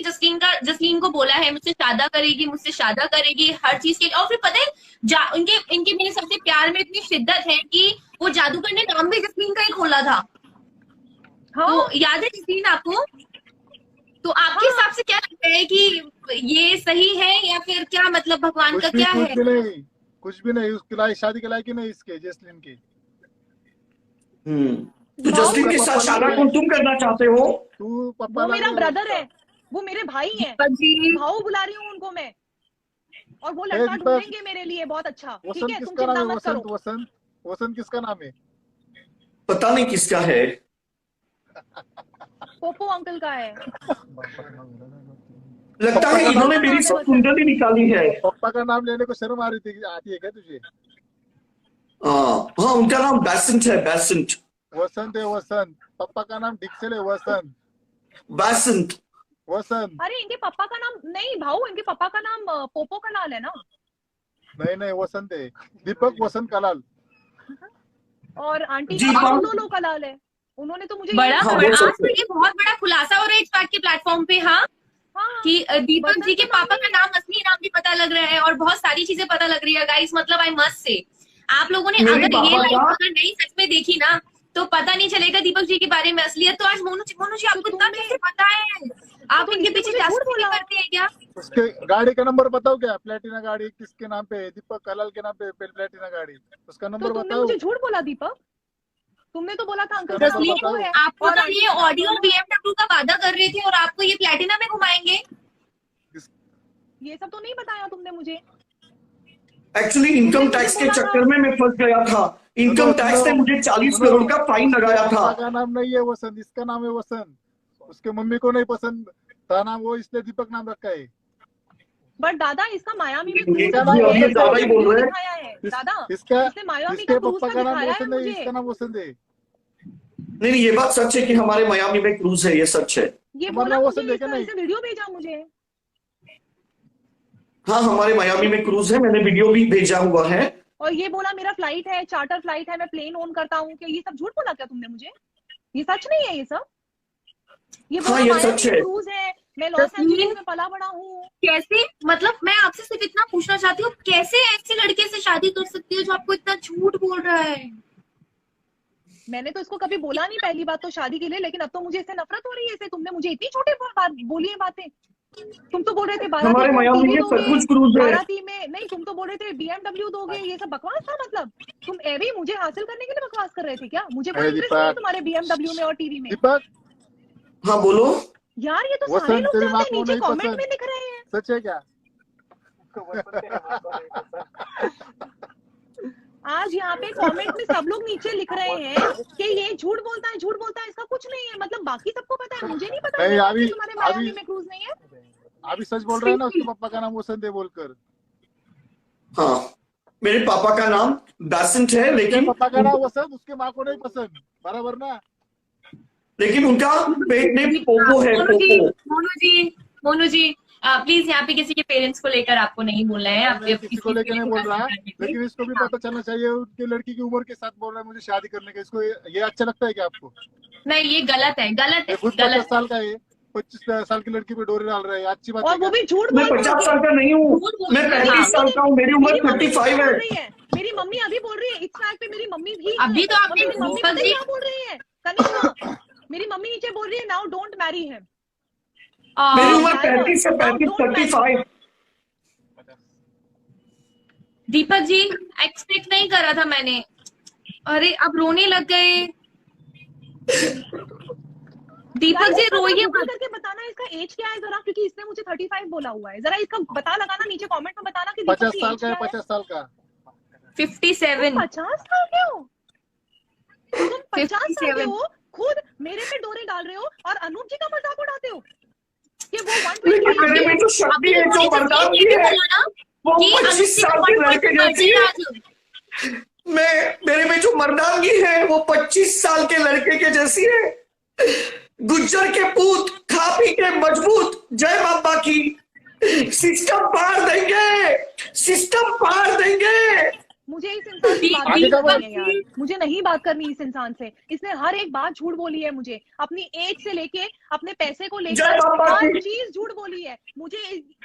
जसलीन को बोला है मुझसे शादा करेगी, मुझसे शादा करेगी हर चीज के लिए। और फिर पता है इनके मेरे सबसे प्यार में इतनी शिद्दत है कि वो जादूगर ने नाम भी जसलीन का ही खोला था। हाँ तो याद है जसलीन आपको? तो आपके हिसाब से क्या लगता है कि ये सही है या फिर क्या, मतलब भगवान का क्या है? कुछ भी नहीं, उसके लायक, शादी के लायक ही नहीं इसके, जसलीन की। तो जसलीन के साथ शादी कौन तुम करना चाहते हो? तू पापा, वो मेरा ब्रदर है, वो मेरे भाई हैं, भाऊ बुला रही हूँ उनको मैं, और वो लड़का ढूंढेंगे मेरे लिए बहुत अच्छा। ठीक है, तुम चिंता मत करो। वसंत किसका नाम है? पता नहीं किसका है। पोपो अंकल का है। लगता है इन्होंने मेरी सब कुंडली निकाली है। पापा का नाम लेने को शर्म आती है क्या तुझे? हाँ उनका नाम बेसेंट है, बेसेंट। वसंत है, वसंत। पापा का नाम डिक्सल है, वसंत। बेसेंट वसंत। अरे इनके पापा का नाम नहीं भाऊ, इनके पापा का नाम पोपो कलाल है ना? नहीं वसंत है, दीपक वसंत कलाल। और आंटी जी, का लोलो कलाल है। उन्होंने तो मुझे बड़ा हाँ, आज तो ये बहुत बड़ा खुलासा हो रहा है इस बात के प्लेटफॉर्म पे। हाँ कि दीपक जी के पापा का नाम, असली नाम भी पता लग रहा है और बहुत सारी चीजें पता लग रही है गाइस। मतलब आई मस्ट से, आप लोगों ने अगर ये लाइफ अगर नहीं सच में देखी ना तो पता नहीं चलेगा दीपक जी के बारे में असलियत। तो आज मोनू जी आपको इतना कैसे पता है? आप इनके पीछे जासूसी करते हैं क्या? उसके गाड़ी का नंबर बताओ क्या? प्लेटिना गाड़ी किसके नाम पे है? दीपक कलाल के नाम पे प्लेटिना गाड़ी, उसका नंबर बताओ। तुमने मुझे झूठ बोला दीपक, तुमने तो बोला था अंकल है। आपको तो ये ऑडियो BMW का वादा कर रहे थे और आपको ये प्लेटिना में घुमाएंगे। ये सब तो नहीं बताया तुमने मुझे। एक्चुअली इनकम टैक्स के चक्कर में मैं फंस गया था। इनकम टैक्स ने मुझे 40 करोड़ का फाइन लगाया था। का नाम नहीं है वसंत, इसका नाम है वसंत। उसके मम्मी को नहीं पसंद था नाम, वो इसलिए दीपक नाम रखा है। बट दादा इसका मायामी में ज्यादा ही बोल रहे हैं दादा। इसका मायामी इसके का पापा का नाम वसंत है, मुझे। इसका नाम वसंत है। नहीं ये बात सच है कि हमारे मायामी में क्रूज है, ये सच है। ये बोला मुझे, इसने वीडियो भेजा मुझे। हाँ हमारे मायामी में क्रूज है, मैंने वीडियो भी भेजा हुआ है। और ये बोला मेरा फ्लाइट है, चार्टर फ्लाइट है, मैं प्लेन ओन करता हूँ। क्या ये सब झूठ बोला क्या तुमने मुझे? ये सच नहीं है ये सब? ये हाँ ये सच है। क्रूज है, मैं लॉस एंजलिस में पला बड़ा हूँ। कैसे, मतलब मैं आपसे सिर्फ इतना पूछना चाहती हूँ, कैसे ऐसे लड़के से शादी कर सकती हो जो आपको इतना झूठ बोल रहा है? मैंने तो इसको कभी बोला नहीं पहली बात तो शादी के लिए, लेकिन अब तो मुझे इससे नफरत हो रही है। इससे तुमने मुझे इतनी छोटी बात बोली है बातें। तुम तो बोल रहे थे हमारे मियामी के सचमुच क्रूज है। बाराती में नहीं, तुम तो बोल रहे थे BMW दोगे, ये सब बकवास था। मतलब तुम भी मुझे हासिल करने के लिए बकवास कर रहे थे क्या? मुझे कोई इंटरेस्ट नहीं है तुम्हारे BMW में और टीवी में। दीपक, हाँ बोलो यार ये तो वसंत सारे लोग तेरी माँ जानते हैं, को नीचे नहीं कमेंट पसंद। में दिख रहे हैं। सच है क्या? आज यहाँ पे कमेंट में सब लोग नीचे लिख रहे हैं कि ये झूठ बोलता है, झूठ बोलता है, इसका कुछ नहीं है। मतलब बाकी सबको पता है, मुझे नहीं पता नहीं, है अभी- कि तुम्हारे मियामी अभी- में क्रूज नहीं है। अभी सच बोल रहा है ना, उसके पापा का नाम वसंत है बोलकर। हाँ, मेरे पापा का नाम बेसेंट है, उसके लेकिन पापा का नाम वसंत, उसके माँ को नहीं पसंद, बराबर ना? लेकिन उनका पेट नेम पोपो है, पोपो। मोनू जी प्लीज यहाँ पे किसी के पेरेंट्स को लेकर आपको नहीं बोलना है। आप मैं किसी को लेकर नहीं बोल रहा, लेकिन इसको भी हाँ। पता चलना चाहिए उनकी लड़की की उम्र के साथ बोल रहा है मुझे शादी करने का। इसको ये अच्छा लगता है क्या आपको? नहीं, ये गलत है, गलत ये है, खुद 50 गलत साल का है, 25 साल की लड़की पे डोरी डाल रहा है, अच्छी बात और है वो क्या? भी झूठ मैं बोल 50 साल का नहीं हूँ, मैं 35 साल का हूँ, मेरी उम्र 35 है। मेरी मम्मी अभी बोल रही है इस फैक्ट पे। मेरी मम्मी भी अभी तो आपने मेरी मम्मी दीपक पता है जी- क्या बोल रही है कनिष्का? मेरी मम्मी नीचे बोल रही है नाउ डोंट मैरी हिम। मेरी उम्र हाँ, 35 से 35, 35। दीपक जी एक्सपेक्ट नहीं करा था मैंने। अरे अब रोने लग गए। दीपक जी रोइए गूगल मत। करके बताना इसका एज क्या है जरा, क्योंकि इसने मुझे 35 बोला हुआ है। जरा इसका बता लगाना नीचे कमेंट में, बताना कि 50 दीपक की साल एज का है, क्या है। 50 साल का। 57। 50 साल के हो तुम? 50 साल के 57। हो, खुद मेरे पे डोरे डाल रहे हो और अनूप जी का मजाक उड़ाते हो कि वो लेकिन 120 मेरे में जो शक्ति है, जो मर्दानगी है, वो 25 साल के लड़के जैसी है। मेरे में जो मर्दानगी है वो 25 साल के लड़के के जैसी है। गुज्जर के पूत, खा पी के मजबूत, जय बाबा की। सिस्टम पार देंगे, सिस्टम पार देंगे। मुझे इस इंसान से बात आगे का नहीं बोल। करनी है यार, मुझे नहीं बात करनी इस इंसान से। इसने हर एक बात झूठ बोली है मुझे, अपनी एज से लेके अपने पैसे को जय लेकर बाबा हर की। चीज झूठ बोली है। मुझे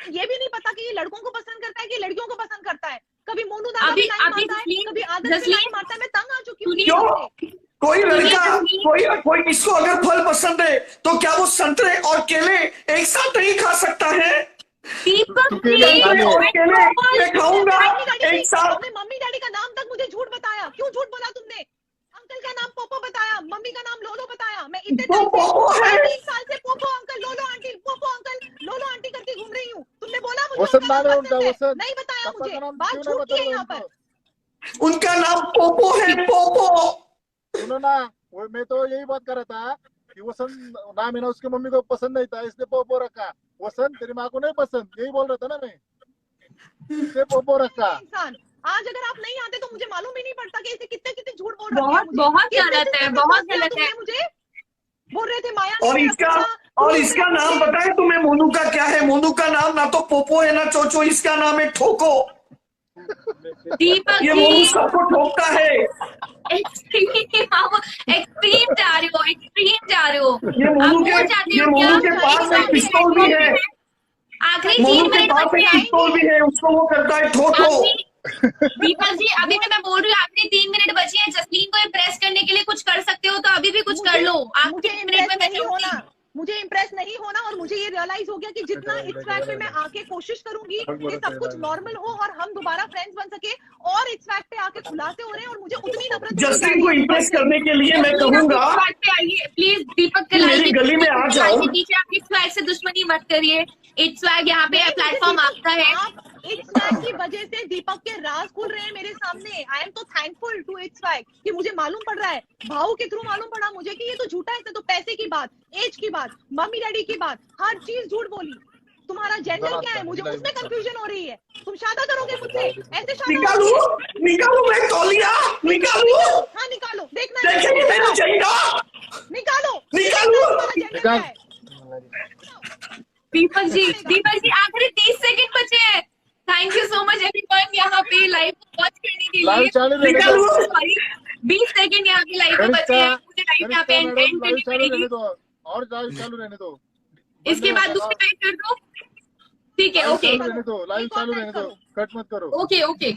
ये भी नहीं पता कि ये लड़कों को पसंद करता है कि लड़कियों को पसंद करता है। कभी मोनू दादा अभी- भी लाइन अभी मारता है, जसलीन- कभी आदर्श भी जसलीन, लाइन मारता है। मैं तंग आ चुकी हूँ सुनिए। ये क्यों? सबसे। कोई लड़का, कोई इसको अगर फल पसंद है तो क्या वो संतरे और केले एक साथ नहीं खा सकता है? दीपक तू केले जी, खा ले। और केले मैं खाऊंगा मम्मी डैडी एक साथ। अपने मम्मी डैडी का नाम तक मुझे झूठ बताया। क्यों झूठ बोला तुमने? अंकल का नाम पोपो बताया, मम्मी का नाम लोलो बताया। मैं इतने वो पोपो है। 3 साल से पोपो अंकल, लोलो आंटी, पोपो अंकल, लोलो आंटी करके घूम रही हूँ। तुमने बोला मुझे वसंत उनका नाम है नाम उनका, पसंद है, वसंत। नहीं बताया पापा मुझे। का नाम बात क्यों नहीं झूठ की है बता यहाँ रहे पर। उनका नाम पोपो है, पोपो। सुनो ना, वो मैं तो यही बात कर रहा था कि वसंत नाम है ना, उसकी मम्मी को पसंद नहीं था इसलिए पोपो रखा। वसंत तेरी माँ को नहीं पसंद, यही बोल रहा था ना मैं, इसलिए पोपो रखा। इंसान आज अगर आप नहीं आते तो मुझे मालूम भी नहीं पड़ता कि इसे कितने कितने झूठ बोल रहे बहुत- बहुत गलत है, बहुत गलत है। मुझे बोल रहे थे माया और इसका नाम पता है तुम्हें मोनू का क्या है? मोनू का नाम ना तो पोपो है ना चोचो, इसका नाम है ठोको। दीपक ये जी मोनू सबको ठोकता है। एक्सट्रीम जा रहे हो, एक्सट्रीम जा रहे हो। ये मोनू आप के- भूल जाते ये हो मोनू क्या? के पास एक पिस्तौल भी है। आखिरी मोनू 3 के मिनट पास बचे एक हैं। पिस्तौल भी है, उसको वो करता है ठोको। दीपक जी अभी भी मैं बोल रही हूँ, आखिरी 3 मिनट बचे हैं। जसलीन को इम्प्रेस करने के लिए कुछ कर सकते हो तो अभी भी कुछ कर लो। मुझे आखिरी 3 इम्प्रेस मिनट में मैं नहीं चाहूंगी। होना, मुझे इम्प्रेस नहीं होना। और मुझे ये रियलाइज हो गया कि जितना इस फैक्ट पे मैं आके कोशिश करूंगी कि सब कुछ नॉर्मल हो और हम दोबारा फ्रेंड्स बन सके, और इस फैक्ट पे आके खुलासे हो रहे हैं और मुझे उतनी नफरत होती जा जस्टिन रही को है इस इम्प्रेस बात से। करने के लिए मैं जसलीन, आप कहूंगा इस बात पे आइए प्लीज। दीपक के कि लाइव मेरी गली में आ जाओ। आप इस फ्लैग से दुश्मनी मत करिए। इट्स फ्लैग यहाँ पे नहीं, प्लेटफॉर्म मुझे आपका है। आप इट्स स्वैग की वजह से दीपक के राज खुल रहे हैं मेरे सामने। आई एम तो थैंकफुल टू इट्स स्वैग कि मुझे मालूम पड़ रहा है, भाव के थ्रू मालूम पड़ा मुझे कि ये तो झूठा है। तो पैसे की बात, एज की बात, मम्मी डैडी की बात, हर चीज झूठ बोली। तुम्हारा जेंडर क्या है मुझे उसमें कंफ्यूजन हो रही है। तुम शादी करोगे मुझसे? ऐसे शादी निकालू निकालू मैं तौलिया निकालू। हाँ निकालो, देखना है देखेंगे मेरा चेहरा। निकालो निकालो। तुम्हारा जेंडर क्या है। दीपक जी आखिरी 30 सेकंड बचे हैं। Thank you so much everyone यहाँ पे लाइव को वॉच करने के लाइव लिए। चालू रहने निकालो। दो। सॉरी 20 सेकंड यहाँ पे लाइव में बचे हैं। मुझे लाइव यहाँ पे एंड लाइव करनी चालू पड़ेगी। रहने दो, और लाइव चालू रहने दो। इसके बाद दूसरी लाइव कर दो। ठीक है, लाइव ओके चालू रहने दो, लाइव चालू रहने दो, कट मत करो। Okay okay.